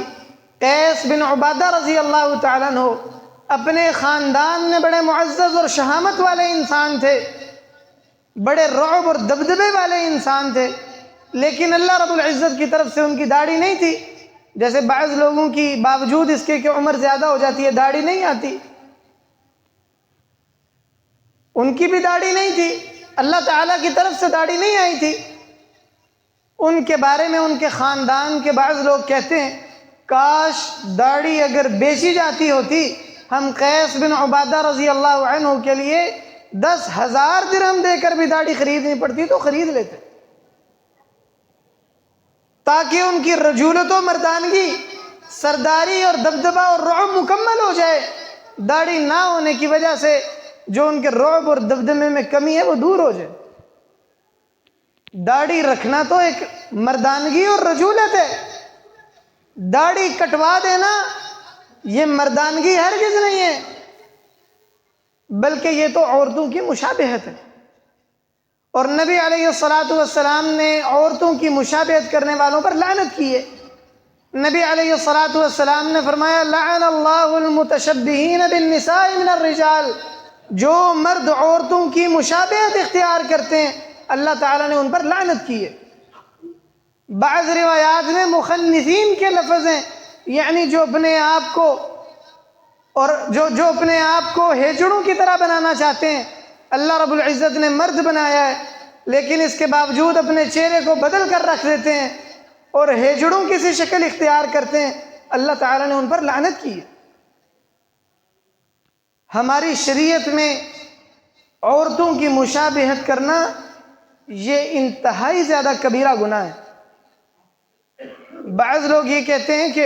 قیس بن عبادہ رضی اللہ تعالیٰ عنہ اپنے خاندان میں بڑے معزز اور شہامت والے انسان تھے، بڑے رعب اور دبدبے والے انسان تھے، لیکن اللہ رب العزت کی طرف سے ان کی داڑھی نہیں تھی۔ جیسے بعض لوگوں کی باوجود اس کے کہ عمر زیادہ ہو جاتی ہے داڑھی نہیں آتی، ان کی بھی داڑھی نہیں تھی، اللہ تعالیٰ کی طرف سے داڑھی نہیں آئی تھی۔ ان کے بارے میں ان کے خاندان کے بعض لوگ کہتے ہیں کاش داڑھی اگر بیچی جاتی ہوتی، ہم قیس بن عبادہ رضی اللہ عنہ کے لیے 10,000 درہم دے کر بھی داڑھی خریدنی پڑتی تو خرید لیتے، تاکہ ان کی رجولت و مردانگی، سرداری اور دبدبہ اور رعب مکمل ہو جائے، داڑھی نہ ہونے کی وجہ سے جو ان کے رعب اور دبدبے میں کمی ہے وہ دور ہو جائے۔ داڑھی رکھنا تو ایک مردانگی اور رجولت ہے، داڑھی کٹوا دینا یہ مردانگی ہرگز نہیں ہے، بلکہ یہ تو عورتوں کی مشابہت ہے۔ اور نبی علیہ الصلوۃ والسلام نے عورتوں کی مشابہت کرنے والوں پر لعنت کی ہے۔ نبی علیہ الصلوۃ والسلام نے فرمایا لعن اللہ المتشبہین بالنساء من الرجال، جو مرد عورتوں کی مشابہت اختیار کرتے ہیں اللہ تعالیٰ نے ان پر لعنت کی ہے۔ بعض روایات میں مخنثین کے لفظ ہیں، یعنی جو اپنے آپ کو اور جو اپنے آپ کو ہیجڑوں کی طرح بنانا چاہتے ہیں، اللہ رب العزت نے مرد بنایا ہے لیکن اس کے باوجود اپنے چہرے کو بدل کر رکھ دیتے ہیں اور ہیجڑوں کی سی شکل اختیار کرتے ہیں، اللہ تعالیٰ نے ان پر لعنت کی ہے۔ ہماری شریعت میں عورتوں کی مشابہت کرنا یہ انتہائی زیادہ کبیرہ گناہ ہے۔ بعض لوگ یہ کہتے ہیں کہ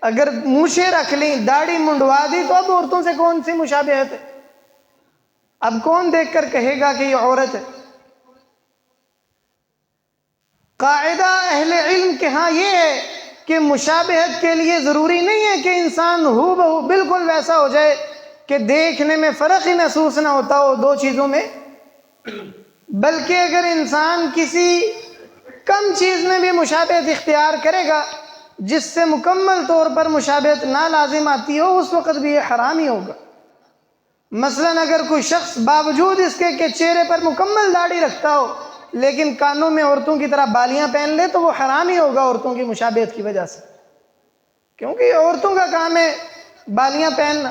اگر مونچھیں رکھ لیں، داڑھی منڈوا دی تو اب عورتوں سے کون سی مشابہت ہے، اب کون دیکھ کر کہے گا کہ یہ عورت ہے۔ قاعدہ اہل علم کے ہاں یہ ہے کہ مشابہت کے لیے ضروری نہیں ہے کہ انسان ہو بہو بالکل ویسا ہو جائے کہ دیکھنے میں فرق ہی محسوس نہ ہوتا ہو دو چیزوں میں، بلکہ اگر انسان کسی کم چیز میں بھی مشابہت اختیار کرے گا جس سے مکمل طور پر مشابہت نہ لازم آتی ہو، اس وقت بھی یہ حرام ہی ہوگا۔ مثلاً اگر کوئی شخص باوجود اس کے کہ چہرے پر مکمل داڑھی رکھتا ہو لیکن کانوں میں عورتوں کی طرح بالیاں پہن لے تو وہ حرام ہی ہوگا عورتوں کی مشابہت کی وجہ سے، کیونکہ یہ عورتوں کا کام ہے بالیاں پہننا۔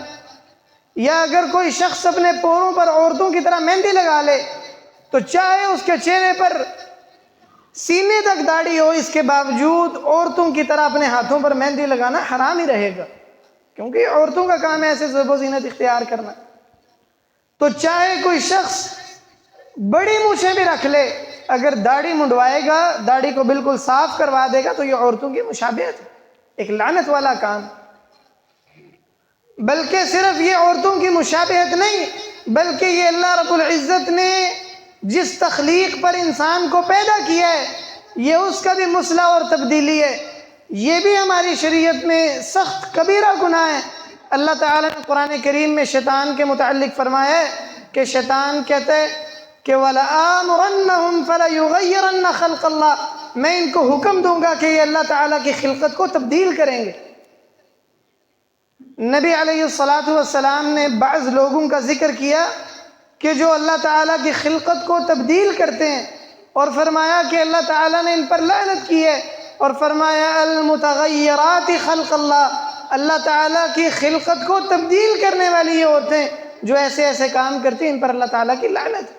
یا اگر کوئی شخص اپنے پوروں پر عورتوں کی طرح مہندی لگا لے تو چاہے اس کے چہرے پر سینے تک داڑھی ہو، اس کے باوجود عورتوں کی طرح اپنے ہاتھوں پر مہندی لگانا حرام ہی رہے گا، کیونکہ یہ عورتوں کا کام ہے ایسے زیب و زینت اختیار کرنا۔ تو چاہے کوئی شخص بڑی مونچھیں بھی رکھ لے، اگر داڑھی منڈوائے گا، داڑھی کو بالکل صاف کروا دے گا تو یہ عورتوں کی مشابہت ہے، ایک لعنت والا کام۔ بلکہ صرف یہ عورتوں کی مشابہت نہیں، بلکہ یہ اللہ رب العزت نے جس تخلیق پر انسان کو پیدا کیا ہے یہ اس کا بھی مصلح اور تبدیلی ہے، یہ بھی ہماری شریعت میں سخت کبیرہ گناہ ہے۔ اللہ تعالیٰ نے قرآن کریم میں شیطان کے متعلق فرمایا ہے کہ شیطان کہتا ہے کہ وَلَآمُرَنَّهُمْ فَلَيُغَيِّرَنَّ خَلْقَ اللَّهِ، میں ان کو حکم دوں گا کہ یہ اللہ تعالیٰ کی خلقت کو تبدیل کریں گے۔ نبی علیہ الصلوۃ والسلام نے بعض لوگوں کا ذکر کیا کہ جو اللہ تعالیٰ کی خلقت کو تبدیل کرتے ہیں، اور فرمایا کہ اللہ تعالیٰ نے ان پر لعنت کی ہے، اور فرمایا المتغیرات خلق اللہ، اللہ تعالیٰ کی خلقت کو تبدیل کرنے والی یہ عورتیں جو ایسے ایسے کام کرتی ہیں ان پر اللہ تعالیٰ کی لعنت۔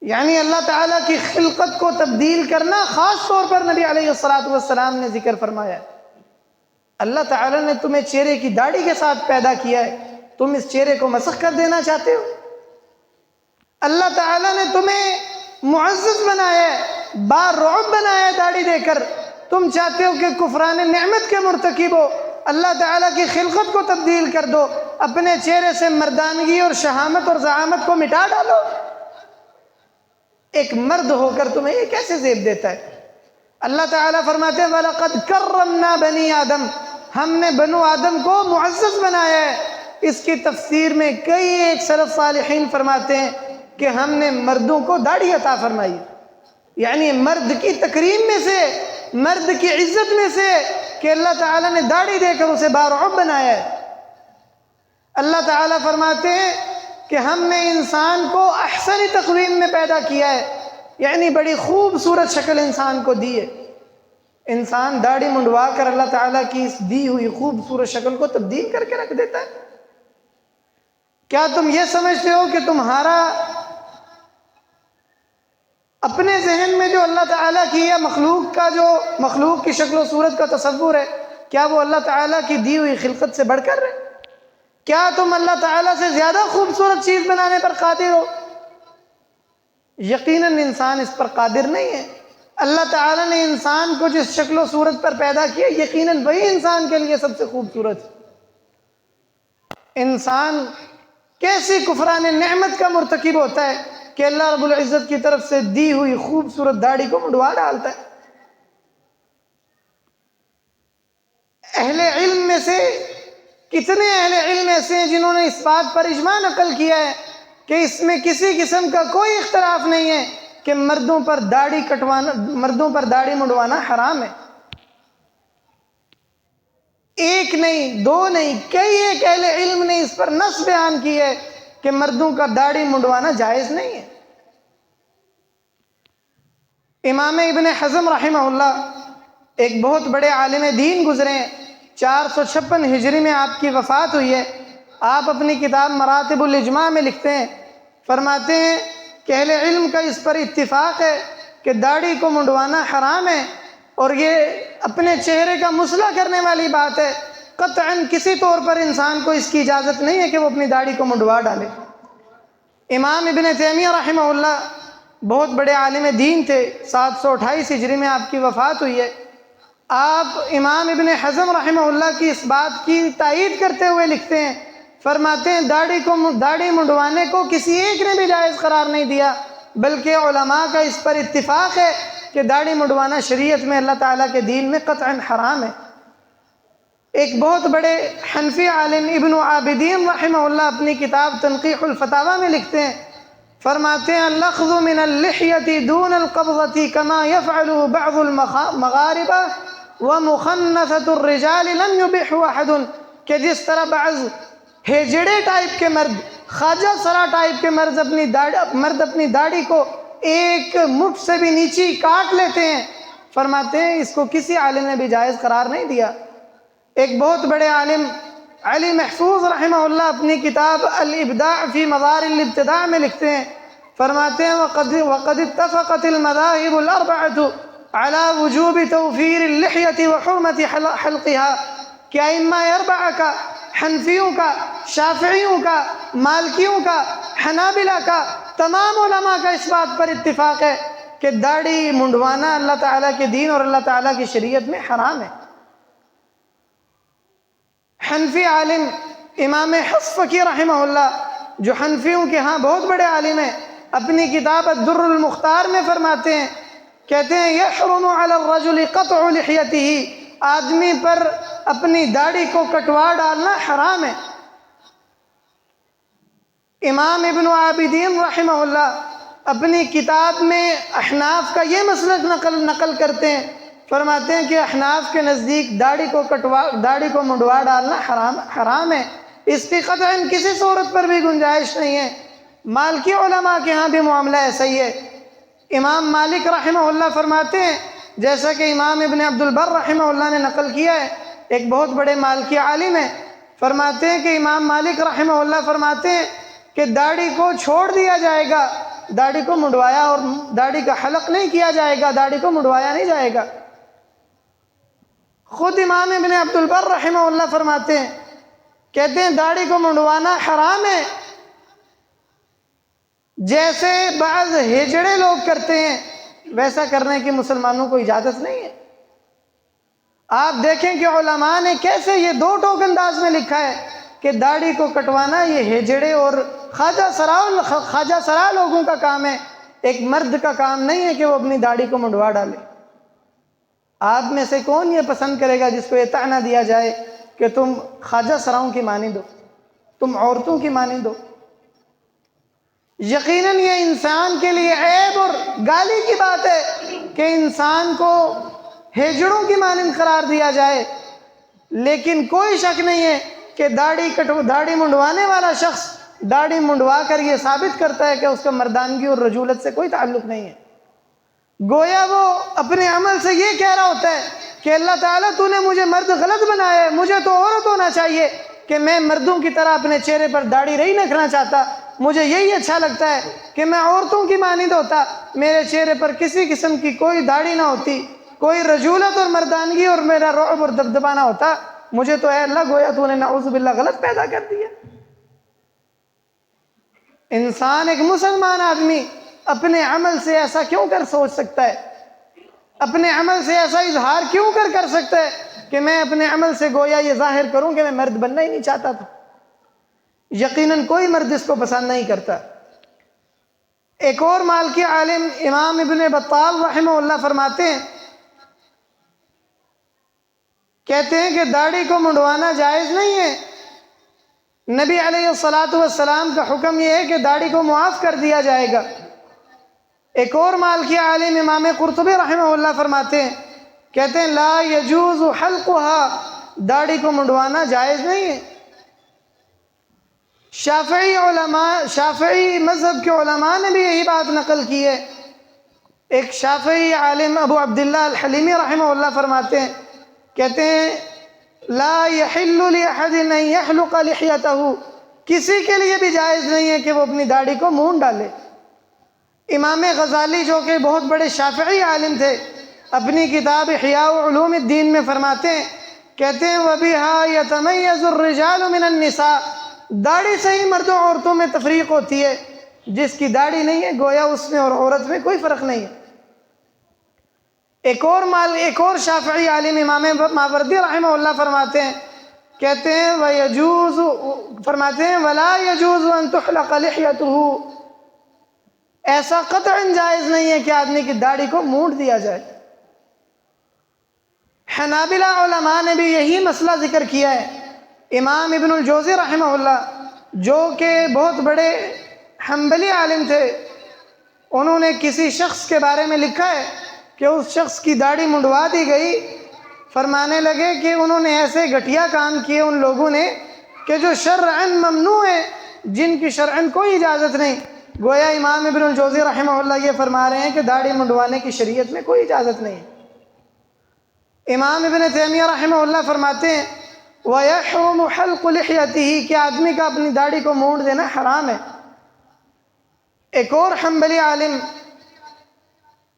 یعنی اللہ تعالیٰ کی خلقت کو تبدیل کرنا خاص طور پر نبی علیہ الصلوۃ والسلام نے ذکر فرمایا ہے۔ اللہ تعالیٰ نے تمہیں چہرے کی داڑھی کے ساتھ پیدا کیا ہے، تم اس چہرے کو مسخ کر دینا چاہتے ہو؟ اللہ تعالیٰ نے تمہیں معزز بنایا ہے، بارعب بنایا ہے داڑھی دے کر، تم چاہتے ہو کہ کفران نعمت کے مرتکب ہو، اللہ تعالیٰ کی خلقت کو تبدیل کر دو، اپنے چہرے سے مردانگی اور شہامت اور زعامت کو مٹا ڈالو۔ ایک مرد ہو کر تمہیں یہ کیسے زیب دیتا ہے؟ اللہ تعالیٰ فرماتے ہیں وَلَقَدْ كَرَّمْنَا بَنِي آدم، ہم نے بنو آدم کو معزز بنایا ہے۔ اس کی تفسیر میں کئی ایک سلف صالحین فرماتے ہیں کہ ہم نے مردوں کو داڑھی عطا فرمائی، یعنی مرد کی تکریم میں سے، مرد کی عزت میں سے کہ اللہ تعالیٰ نے داڑھی دے کر اسے بارعب بنایا ہے۔ اللہ تعالیٰ فرماتے ہیں کہ ہم نے انسان کو احسن تقویم میں پیدا کیا ہے، یعنی بڑی خوبصورت شکل انسان کو دی ہے۔ انسان داڑھی منڈوا کر اللہ تعالیٰ کی اس دی ہوئی خوبصورت شکل کو تبدیل کر کے رکھ دیتا ہے۔ کیا تم یہ سمجھتے ہو کہ تمہارا اپنے ذہن میں جو اللہ تعالیٰ کی یا مخلوق کی شکل و صورت کا تصور ہے، کیا وہ اللہ تعالیٰ کی دی ہوئی خلقت سے بڑھ کر ہے؟ کیا تم اللہ تعالیٰ سے زیادہ خوبصورت چیز بنانے پر قادر ہو؟ یقیناً انسان اس پر قادر نہیں ہے۔ اللہ تعالیٰ نے انسان کو جس شکل و صورت پر پیدا کیا، یقیناً وہی انسان کے لیے سب سے خوبصورت ہے۔ انسان کیسی کفران نعمت کا مرتکب ہوتا ہے کہ اللہ رب العزت کی طرف سے دی ہوئی خوبصورت داڑھی کو منڈوا ڈالتا ہے۔ اہل علم میں سے کتنے اہل علم ایسے ہیں جنہوں نے اس بات پر اجماع نقل کیا ہے کہ اس میں کسی قسم کا کوئی اختلاف نہیں ہے کہ مردوں پر داڑھی منڈوانا حرام ہے۔ ایک نہیں، دو نہیں، کئی ایک اہل علم نے اس پر نص بیان کی ہے کہ مردوں کا داڑھی منڈوانا جائز نہیں ہے۔ امام ابن حزم رحمہ اللہ ایک بہت بڑے عالم دین گزرے ہیں، 456 ہجری میں آپ کی وفات ہوئی ہے۔ آپ اپنی کتاب مراتب الاجماع میں لکھتے ہیں، فرماتے ہیں کہ اہل علم کا اس پر اتفاق ہے کہ داڑھی کو منڈوانا حرام ہے، اور یہ اپنے چہرے کا مسئلہ کرنے والی بات ہے۔ قطعاً کسی طور پر انسان کو اس کی اجازت نہیں ہے کہ وہ اپنی داڑھی کو منڈوا ڈالے۔ امام ابن تیمیہ رحمہ اللہ بہت بڑے عالم دین تھے، 728 ہجری میں آپ کی وفات ہوئی ہے۔ آپ امام ابن حزم رحمہ اللہ کی اس بات کی تائید کرتے ہوئے لکھتے ہیں، فرماتے ہیں داڑھی منڈوانے کو کسی ایک نے بھی جائز قرار نہیں دیا، بلکہ علماء کا اس پر اتفاق ہے کہ داڑھی منڈوانا شریعت میں اللہ تعالیٰ کے دین میں قطعاً حرام ہے۔ ایک بہت بڑے حنفی عالم ابن عابدین رحمہ اللہ اپنی کتاب تنقیح الفتاوی میں لکھتے ہیں، فرماتے ہیں اللخذ من اللحیۃ دون القبضۃ کما یفعل بعض المغاربہ ومخنثۃ الرجال لم یبح احد، کہ جس طرح بعض ہیجڑے ٹائپ کے مرد، خواجہ سرا ٹائپ کے مرد اپنی داڑھی کو ایک مٹھ سے بھی نیچی کاٹ لیتے ہیں، فرماتے ہیں اس کو کسی عالم نے بھی جائز قرار نہیں دیا۔ ایک بہت بڑے عالم علی محفوظ رحمہ اللہ اپنی کتاب الابداع فی مظاہر الابتداع میں لکھتے ہیں، فرماتے ہیں وقد اتفقت المذاہب الاربعۃ علی وجوب توفیر اللحیۃ وحرمت حلقها، کہ ائمہ اربعہ کا، حنفیوں کا، شافعیوں کا، مالکیوں کا، حنابلہ کا، تمام علماء کا اس بات پر اتفاق ہے کہ داڑھی منڈوانا اللہ تعالیٰ کے دین اور اللہ تعالیٰ کی شریعت میں حرام ہے۔ حنفی عالم امام حفص فقی رحمہ اللہ، جو حنفیوں کے ہاں بہت بڑے عالم ہیں، اپنی کتاب الدر المختار میں فرماتے ہیں، کہتے ہیں یحرم علی الرجل قطع لحیتہ، آدمی پر اپنی داڑھی کو کٹوا ڈالنا حرام ہے۔ امام ابن عابدین رحمہ اللہ اپنی کتاب میں احناف کا یہ مسلک نقل کرتے ہیں، فرماتے ہیں کہ احناف کے نزدیک داڑھی کو منڈوا ڈالنا حرام ہے، اس کی قطعاً کسی صورت پر بھی گنجائش نہیں ہے۔ مالکی علماء کے ہاں بھی معاملہ ایسا ہی ہے۔ امام مالک رحمہ اللہ فرماتے ہیں، جیسا کہ امام ابن عبد البر رحمہ اللہ نے نقل کیا ہے، ایک بہت بڑے مالکی عالم ہیں، فرماتے ہیں کہ امام مالک رحمہ اللہ فرماتے ہیں کہ داڑھی کو چھوڑ دیا جائے گا، داڑھی کو منڈوایا اور داڑھی کا حلق نہیں کیا جائے گا، داڑھی کو منڈوایا نہیں جائے گا۔ خود امام ابن عبد البر رحمہ اللہ فرماتے ہیں، کہتے ہیں داڑھی کو منڈوانا حرام ہے، جیسے بعض ہیجڑے لوگ کرتے ہیں ویسا کرنے کی مسلمانوں کو اجازت نہیں ہے۔ آپ دیکھیں کہ علماء نے کیسے یہ دو ٹوک انداز میں لکھا ہے کہ داڑھی کو کٹوانا یہ ہیجڑے اور خواجہ سرا لوگوں کا کام ہے، ایک مرد کا کام نہیں ہے کہ وہ اپنی داڑھی کو منڈوا ڈالے۔ آپ میں سے کون یہ پسند کرے گا جس کو یہ طعنہ دیا جائے کہ تم خواجہ سراؤں کی مانند ہو، تم عورتوں کی مانند ہو؟ یقیناً یہ انسان کے لیے عیب اور گالی کی بات ہے کہ انسان کو ہیجڑوں کی مانند قرار دیا جائے، لیکن کوئی شک نہیں ہے کہ داڑھی منڈوانے والا شخص داڑھی منڈوا کر یہ ثابت کرتا ہے کہ اس کا مردانگی اور رجولت سے کوئی تعلق نہیں ہے۔ گویا وہ اپنے عمل سے یہ کہہ رہا ہوتا ہے کہ اللہ تعالیٰ تو نے مجھے مرد غلط بنایا ہے، مجھے تو عورت ہونا چاہیے کہ میں مردوں کی طرح اپنے چہرے پر داڑھی نہیں رکھنا چاہتا، مجھے یہی اچھا لگتا ہے کہ میں عورتوں کی مانند ہوتا، میرے چہرے پر کسی قسم کی کوئی داڑھی نہ ہوتی، کوئی رجولت اور مردانگی اور میرا رعب اور دبدبہ نہ ہوتا۔ مجھے تو اے اللہ گویا تو نے نعوذ باللہ غلط پیدا کر دیا۔ انسان، ایک مسلمان آدمی اپنے عمل سے ایسا کیوں کر سوچ سکتا ہے؟ اپنے عمل سے ایسا اظہار کیوں کر سکتا ہے کہ میں اپنے عمل سے گویا یہ ظاہر کروں کہ میں مرد بننا ہی نہیں چاہتا تھا؟ یقیناً کوئی مرد اس کو پسند نہیں کرتا۔ ایک اور مالکی عالم امام ابن بطال رحمہ اللہ فرماتے ہیں، کہتے ہیں کہ داڑھی کو منڈوانا جائز نہیں ہے۔ نبی علیہ الصلاۃ والسلام کا حکم یہ ہے کہ داڑھی کو معاف کر دیا جائے گا۔ ایک اور مالکی عالم امام قرطبی رحمہ اللہ فرماتے ہیں، کہتے ہیں لا یجوز حلقها، داڑھی کو منڈوانا جائز نہیں ہے۔ شافعی مذہب کے علماء نے بھی یہی بات نقل کی ہے۔ ایک شافعی عالم ابو عبداللہ الحلیمی رحمہ اللہ فرماتے ہیں، کہتے ہیں لا یحل لأحد ان یحلق لحیتہ، کسی کے لیے بھی جائز نہیں ہے کہ وہ اپنی داڑھی کو مونڈ ڈالے۔ امام غزالی جو کہ بہت بڑے شافعی عالم تھے، اپنی کتاب احیاء علوم الدین میں فرماتے ہیں، کہتے ہیں وَبِهَا يَتَمَيَّزُ الرِّجَالُ مِنَ النِّسَاءِ، داڑھی سے ہی مردوں عورتوں میں تفریق ہوتی ہے، جس کی داڑھی نہیں ہے گویا اس میں اور عورت میں کوئی فرق نہیں ہے۔ ایک اور شافعی عالم امام ماوردی رحمہ اللہ فرماتے ہیں، کہتے ہیں وَلَا يَجُوزُ أَن تُحْلَقَ لِحْيَتُهُ، ایسا قطعاً جائز نہیں ہے کہ آدمی کی داڑھی کو مونڈ دیا جائے۔ حنابلہ علماء نے بھی یہی مسئلہ ذکر کیا ہے۔ امام ابن الجوزی رحمہ اللہ جو کہ بہت بڑے حنبلی عالم تھے، انہوں نے کسی شخص کے بارے میں لکھا ہے کہ اس شخص کی داڑھی منڈوا دی گئی۔ فرمانے لگے کہ انہوں نے ایسے گھٹیا کام کیے ان لوگوں نے کہ جو شرعاً ممنوع ہے، جن کی شرعاً کوئی اجازت نہیں۔ گویا امام ابن الجوزی رحمہ اللہ یہ فرما رہے ہیں کہ داڑھی منڈوانے کی شریعت میں کوئی اجازت نہیں ہے۔ امام ابن تیمیہ رحمہ اللہ فرماتے ہیں وَيَحْرُمُ حَلْقُ لِحْيَتِهِ، کہ آدمی کا اپنی داڑھی کو مونڈ دینا حرام ہے۔ ایک اور حنبلی عالم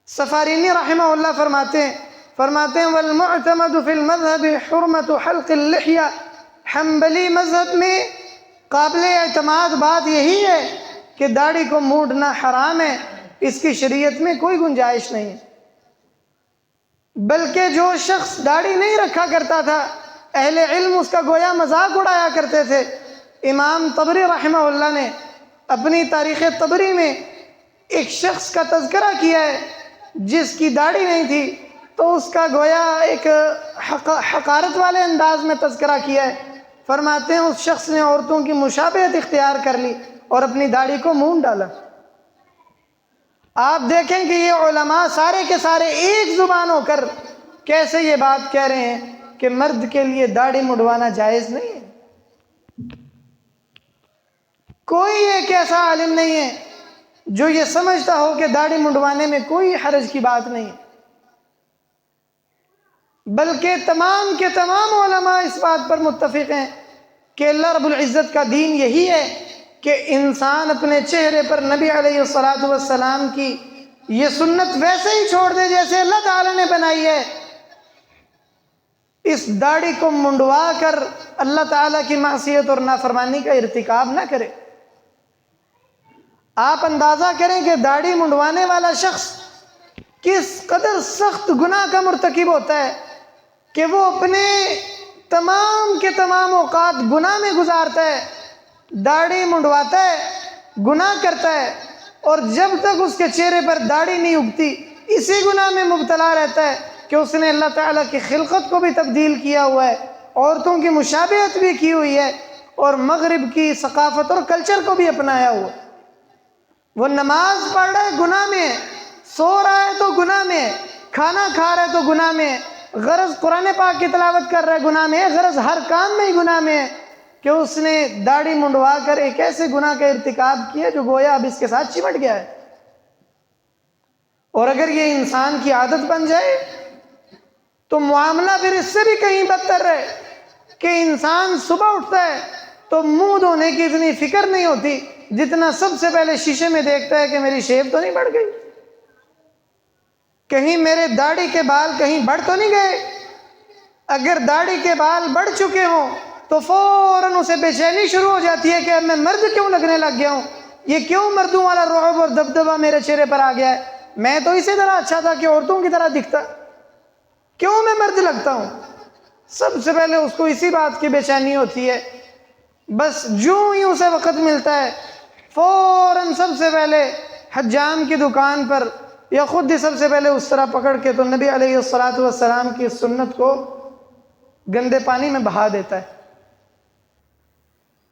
سفارینی رحمہ اللہ فرماتے ہیں وَالْمُعْتَمَدُ فِي الْمَذْهَبِ حُرْمَةُ حَلْقِ اللِّحْيَةِ، حنبلی مذہب میں قابل اعتماد بات یہی ہے کہ داڑھی کو مونڈنا حرام ہے، اس کی شریعت میں کوئی گنجائش نہیں ہے۔ بلکہ جو شخص داڑھی نہیں رکھا کرتا تھا، اہل علم اس کا گویا مذاق اڑایا کرتے تھے۔ امام طبری رحمہ اللہ نے اپنی تاریخ طبری میں ایک شخص کا تذکرہ کیا ہے جس کی داڑھی نہیں تھی، تو اس کا گویا ایک حقارت والے انداز میں تذکرہ کیا ہے۔ فرماتے ہیں اس شخص نے عورتوں کی مشابہت اختیار کر لی اور اپنی داڑھی کو مونڈ ڈالا۔ آپ دیکھیں کہ یہ علماء سارے کے سارے ایک زبان ہو کر کیسے یہ بات کہہ رہے ہیں کہ مرد کے لیے داڑھی منڈوانا جائز نہیں ہے۔ کوئی ایک ایسا عالم نہیں ہے جو یہ سمجھتا ہو کہ داڑھی منڈوانے میں کوئی حرج کی بات نہیں ہے، بلکہ تمام کے تمام علماء اس بات پر متفق ہیں کہ اللہ رب العزت کا دین یہی ہے کہ انسان اپنے چہرے پر نبی علیہ الصلاۃ والسلام کی یہ سنت ویسے ہی چھوڑ دے جیسے اللہ تعالیٰ نے بنائی ہے۔ اس داڑھی کو منڈوا کر اللہ تعالیٰ کی معصیت اور نافرمانی کا ارتکاب نہ کرے۔ آپ اندازہ کریں کہ داڑھی منڈوانے والا شخص کس قدر سخت گناہ کا مرتکب ہوتا ہے کہ وہ اپنے تمام کے تمام اوقات گناہ میں گزارتا ہے، داڑھی منڈواتا ہے، گناہ کرتا ہے، اور جب تک اس کے چہرے پر داڑھی نہیں اگتی اسی گناہ میں مبتلا رہتا ہے کہ اس نے اللہ تعالیٰ کی خلقت کو بھی تبدیل کیا ہوا ہے، عورتوں کی مشابہت بھی کی ہوئی ہے، اور مغرب کی ثقافت اور کلچر کو بھی اپنایا ہوا ہے۔ وہ نماز پڑھ رہا ہے گناہ میں، سو رہا ہے تو گناہ میں، کھانا کھا رہا ہے تو گناہ میں، غرض قرآن پاک کی تلاوت کر رہا ہے گناہ میں، غرض ہر کام میں ہی گناہ میں ہے کہ اس نے داڑھی منڈوا کر ایک ایسے گناہ کا ارتکاب کیا جو گویا اب اس کے ساتھ چمٹ گیا ہے۔ اور اگر یہ انسان کی عادت بن جائے تو معاملہ پھر اس سے بھی کہیں بدتر ہے کہ انسان صبح اٹھتا ہے تو منہ دھونے کی اتنی فکر نہیں ہوتی جتنا سب سے پہلے شیشے میں دیکھتا ہے کہ میری شیپ تو نہیں بڑھ گئی، کہیں میرے داڑھی کے بال کہیں بڑھ تو نہیں گئے۔ اگر داڑھی کے بال بڑھ چکے ہوں تو فوراً اسے بے چینی شروع ہو جاتی ہے کہ اب میں مرد کیوں لگنے لگ گیا ہوں، یہ کیوں مردوں والا رعب اور دبدبہ میرے چہرے پر آ گیا ہے، میں تو اسی طرح اچھا تھا کہ عورتوں کی طرح دکھتا، کیوں میں مرد لگتا ہوں۔ سب سے پہلے اس کو اسی بات کی بے چینی ہوتی ہے۔ بس جو ہی اسے وقت ملتا ہے فوراً سب سے پہلے حجام کی دکان پر یا خود ہی سب سے پہلے اس طرح پکڑ کے تو نبی علیہ السلام کی سنت کو گندے پانی میں بہا دیتا ہے۔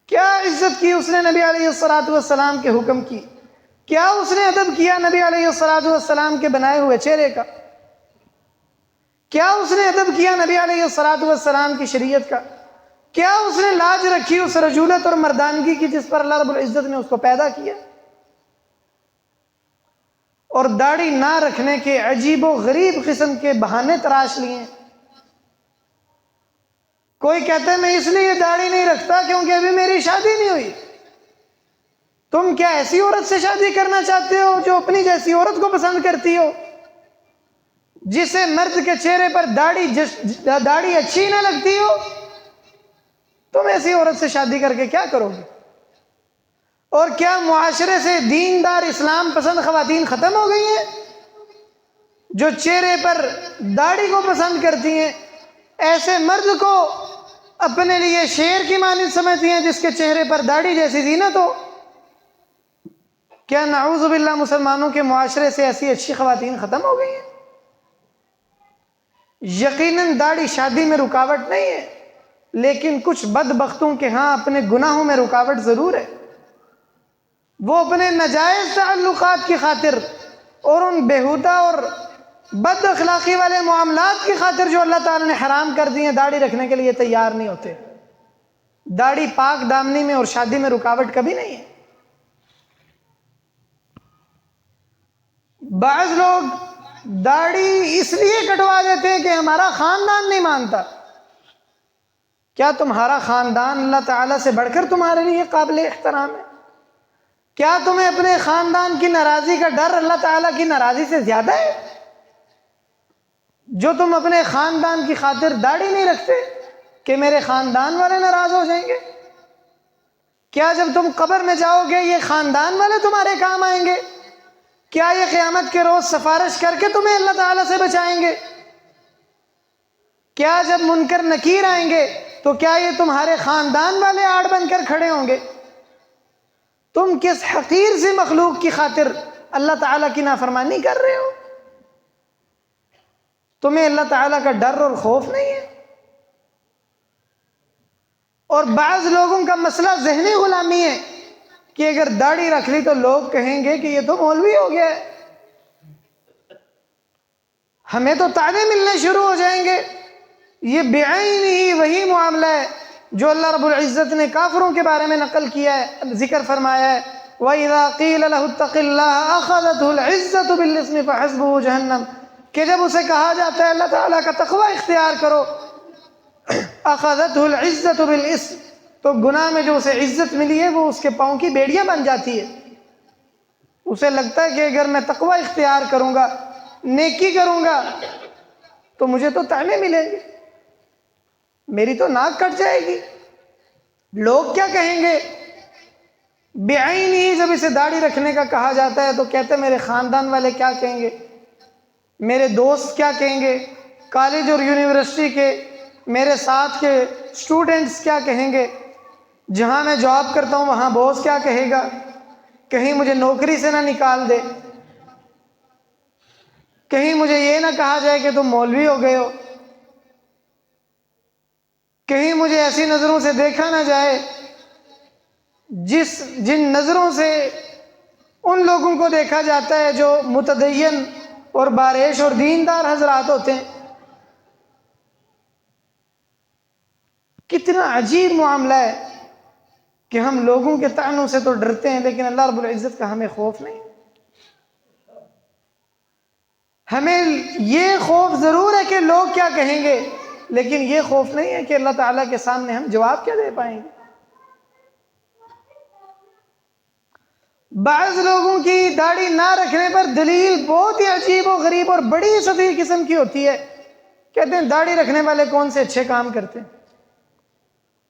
کیا عزت کی اس نے نبی علیہ السلام کے حکم کی، کیا اس نے ادب کیا نبی علیہ السلام کے بنائے ہوئے چہرے کا، کیا اس نے ادب کیا نبی علیہ السلام کی شریعت کا، کیا اس نے لاج رکھی اس رجولت اور مردانگی کی جس پر اللہ رب العزت نے اس کو پیدا کیا۔ اور داڑھی نہ رکھنے کے عجیب و غریب قسم کے بہانے تراش لیے۔ کوئی کہتا ہے میں اس لیے داڑھی نہیں رکھتا کیونکہ ابھی میری شادی نہیں ہوئی۔ تم کیا ایسی عورت سے شادی کرنا چاہتے ہو جو اپنی جیسی عورت کو پسند کرتی ہو، جسے مرد کے چہرے پر داڑھی اچھی نہ لگتی ہو؟ تم ایسی عورت سے شادی کر کے کیا کرو گے؟ اور کیا معاشرے سے دیندار اسلام پسند خواتین ختم ہو گئی ہیں جو چہرے پر داڑھی کو پسند کرتی ہیں، ایسے مرد کو اپنے لیے شیر کی مانند سمجھتی ہیں جس کے چہرے پر داڑھی جیسی زینت ہو؟ کیا نعوذ باللہ مسلمانوں کے معاشرے سے ایسی اچھی خواتین ختم ہو گئی ہیں؟ یقیناً داڑھی شادی میں رکاوٹ نہیں ہے، لیکن کچھ بدبختوں کے ہاں اپنے گناہوں میں رکاوٹ ضرور ہے۔ وہ اپنے ناجائز تعلقات کی خاطر اور ان بےہودہ اور بد اخلاقی والے معاملات کی خاطر جو اللہ تعالیٰ نے حرام کر دی ہیں داڑھی رکھنے کے لیے تیار نہیں ہوتے۔ داڑھی پاک دامنی میں اور شادی میں رکاوٹ کبھی نہیں ہے۔ بعض لوگ داڑھی اس لیے کٹوا دیتے ہیں کہ ہمارا خاندان نہیں مانتا۔ کیا تمہارا خاندان اللہ تعالیٰ سے بڑھ کر تمہارے لیے قابل احترام ہے؟ کیا تمہیں اپنے خاندان کی ناراضی کا ڈر اللہ تعالیٰ کی ناراضی سے زیادہ ہے جو تم اپنے خاندان کی خاطر داڑھی نہیں رکھتے کہ میرے خاندان والے ناراض ہو جائیں گے؟ کیا جب تم قبر میں جاؤ گے یہ خاندان والے تمہارے کام آئیں گے؟ کیا یہ قیامت کے روز سفارش کر کے تمہیں اللہ تعالیٰ سے بچائیں گے؟ کیا جب منکر نکیر آئیں گے تو کیا یہ تمہارے خاندان والے آڑ بن کر کھڑے ہوں گے؟ تم کس حقیر سی مخلوق کی خاطر اللہ تعالیٰ کی نافرمانی کر رہے ہو؟ تمہیں اللہ تعالیٰ کا ڈر اور خوف نہیں ہے؟ اور بعض لوگوں کا مسئلہ ذہنی غلامی ہے کہ اگر داڑھی رکھ لی تو لوگ کہیں گے کہ یہ تو مولوی ہو گیا ہے، ہمیں تو طعنے ملنے شروع ہو جائیں گے۔ یہ بعین ہی وہی معاملہ ہے جو اللہ رب العزت نے کافروں کے بارے میں نقل کیا ہے، ذکر فرمایا ہے وَإِذَا قِيلَ لَهُ اتَّقِ اللَّهَ أَخَذَتْهُ الْعِزَّةُ بِالْإِثْمِ فَحَسْبُهُ جَهَنَّمُ، کہ جب اسے کہا جاتا ہے اللہ تعالیٰ کا تقوی اختیار کرو، أَخَذَتْهُ الْعِزَّةُ بِالْإِثْمِ، تو گناہ میں جو اسے عزت ملی ہے وہ اس کے پاؤں کی بیڑیاں بن جاتی ہے۔ اسے لگتا ہے کہ اگر میں تقوی اختیار کروں گا، نیکی کروں گا تو مجھے تو طعنے ملیں گے، میری تو ناک کٹ جائے گی، لوگ کیا کہیں گے؟ بعین ہی جب اسے داڑھی رکھنے کا کہا جاتا ہے تو کہتے ہیں میرے خاندان والے کیا کہیں گے، میرے دوست کیا کہیں گے، کالج اور یونیورسٹی کے میرے ساتھ کے اسٹوڈنٹس کیا کہیں گے، جہاں میں جاب کرتا ہوں وہاں باس کیا کہے گا، کہیں مجھے نوکری سے نہ نکال دے، کہیں مجھے یہ نہ کہا جائے کہ تم مولوی ہو گئے ہو، کہیں مجھے ایسی نظروں سے دیکھا نہ جائے جن نظروں سے ان لوگوں کو دیکھا جاتا ہے جو متدین اور بارش اور دیندار حضرات ہوتے ہیں۔ کتنا عجیب معاملہ ہے کہ ہم لوگوں کے طعنوں سے تو ڈرتے ہیں لیکن اللہ رب العزت کا ہمیں خوف نہیں۔ ہمیں یہ خوف ضرور ہے کہ لوگ کیا کہیں گے، لیکن یہ خوف نہیں ہے کہ اللہ تعالیٰ کے سامنے ہم جواب کیا دے پائیں گے۔ بعض لوگوں کی داڑھی نہ رکھنے پر دلیل بہت ہی عجیب و غریب اور بڑی سطحی قسم کی ہوتی ہے. کہتے ہیں داڑھی رکھنے والے کون سے اچھے کام کرتے ہیں،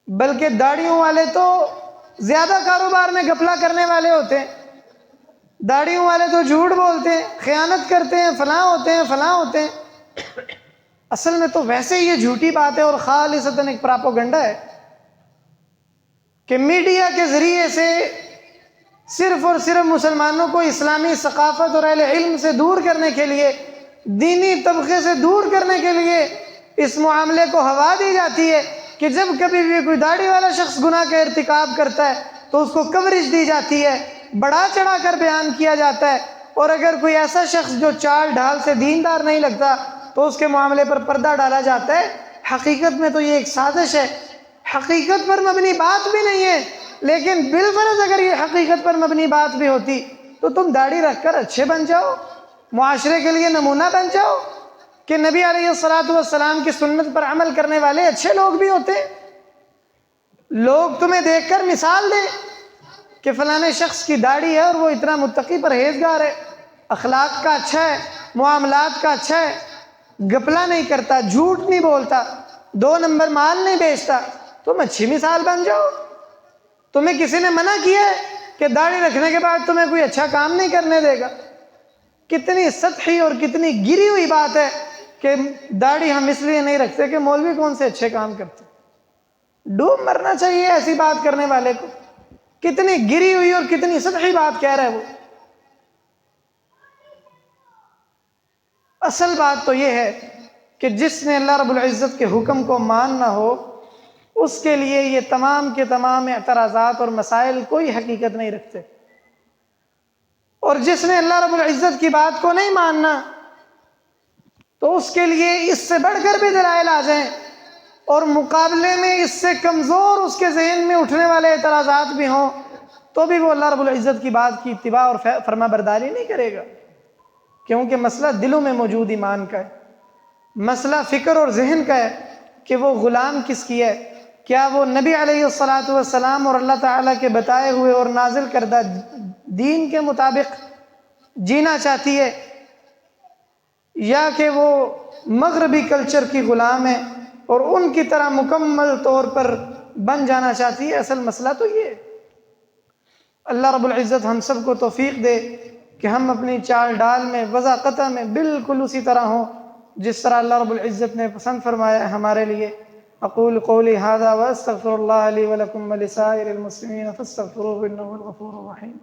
بلکہ داڑھیوں والے تو زیادہ کاروبار میں گھپلا کرنے والے ہوتے ہیں. داڑھیوں والے تو جھوٹ بولتے ہیں، خیانت کرتے ہیں، فلاں ہوتے ہیں فلاں ہوتے ہیں. اصل میں تو ویسے یہ جھوٹی بات ہے اور خالصتاً ایک پراپوگنڈا ہے کہ میڈیا کے ذریعے سے صرف اور صرف مسلمانوں کو اسلامی ثقافت اور اہل علم سے دور کرنے کے لیے، دینی طبقے سے دور کرنے کے لیے اس معاملے کو ہوا دی جاتی ہے کہ جب کبھی بھی کوئی داڑھی والا شخص گناہ کا ارتکاب کرتا ہے تو اس کو کوریج دی جاتی ہے، بڑھا چڑھا کر بیان کیا جاتا ہے. اور اگر کوئی ایسا شخص جو چال ڈھال سے دیندار نہیں لگتا تو اس کے معاملے پر پردہ ڈالا جاتا ہے. حقیقت میں تو یہ ایک سازش ہے، حقیقت پر مبنی بات بھی نہیں ہے. لیکن بالفرض اگر یہ حقیقت پر مبنی بات بھی ہوتی تو تم داڑھی رکھ کر اچھے بن جاؤ، معاشرے کے لیے نمونہ بن جاؤ کہ نبی علیہ السلام کی سنت پر عمل کرنے والے اچھے لوگ بھی ہوتے ہیں. لوگ تمہیں دیکھ کر مثال دیں کہ فلانے شخص کی داڑھی ہے اور وہ اتنا متقی پرہیزگار ہے، اخلاق کا اچھا ہے، معاملات کا اچھا ہے، گپلا نہیں کرتا، جھوٹ نہیں بولتا، 2 نمبر مال نہیں بیچتا. تم اچھی مثال بن جاؤ. تمہیں کسی نے منع کیا ہے کہ داڑھی رکھنے کے بعد تمہیں کوئی اچھا کام نہیں کرنے دے گا. کتنی سطحی اور کتنی گری ہوئی بات ہے کہ داڑھی ہم اس لیے نہیں رکھتے کہ مولوی کون سے اچھے کام کرتے. ڈوب مرنا چاہیے ایسی بات کرنے والے کو. کتنی گری ہوئی اور کتنی سطحی بات کہہ رہا ہے وہ. اصل بات تو یہ ہے کہ جس نے اللہ رب العزت کے حکم کو ماننا ہو اس کے لیے یہ تمام کے تمام اعتراضات اور مسائل کوئی حقیقت نہیں رکھتے، اور جس نے اللہ رب العزت کی بات کو نہیں ماننا تو اس کے لیے اس سے بڑھ کر بھی دلائل آ جائیں اور مقابلے میں اس سے کمزور اس کے ذہن میں اٹھنے والے اعتراضات بھی ہوں تو بھی وہ اللہ رب العزت کی بات کی اتباع اور فرما برداری نہیں کرے گا. کیونکہ مسئلہ دلوں میں موجود ایمان کا ہے، مسئلہ فکر اور ذہن کا ہے کہ وہ غلام کس کی ہے. کیا وہ نبی علیہ السلام اور اللہ تعالیٰ کے بتائے ہوئے اور نازل کردہ دین کے مطابق جینا چاہتی ہے، یا کہ وہ مغربی کلچر کی غلام ہے اور ان کی طرح مکمل طور پر بن جانا چاہتی ہے. اصل مسئلہ تو یہ ہے. اللہ رب العزت ہم سب کو توفیق دے کہ ہم اپنی چال ڈال میں وضع قطع میں بالکل اسی طرح ہوں جس طرح اللہ رب العزت نے پسند فرمایا ہے ہمارے لیے. اقول قولی هذا واستغفر اللہ لی ولکم ولسائر المسلمین فاستغفروہ انہ هو الغفور الرحیم.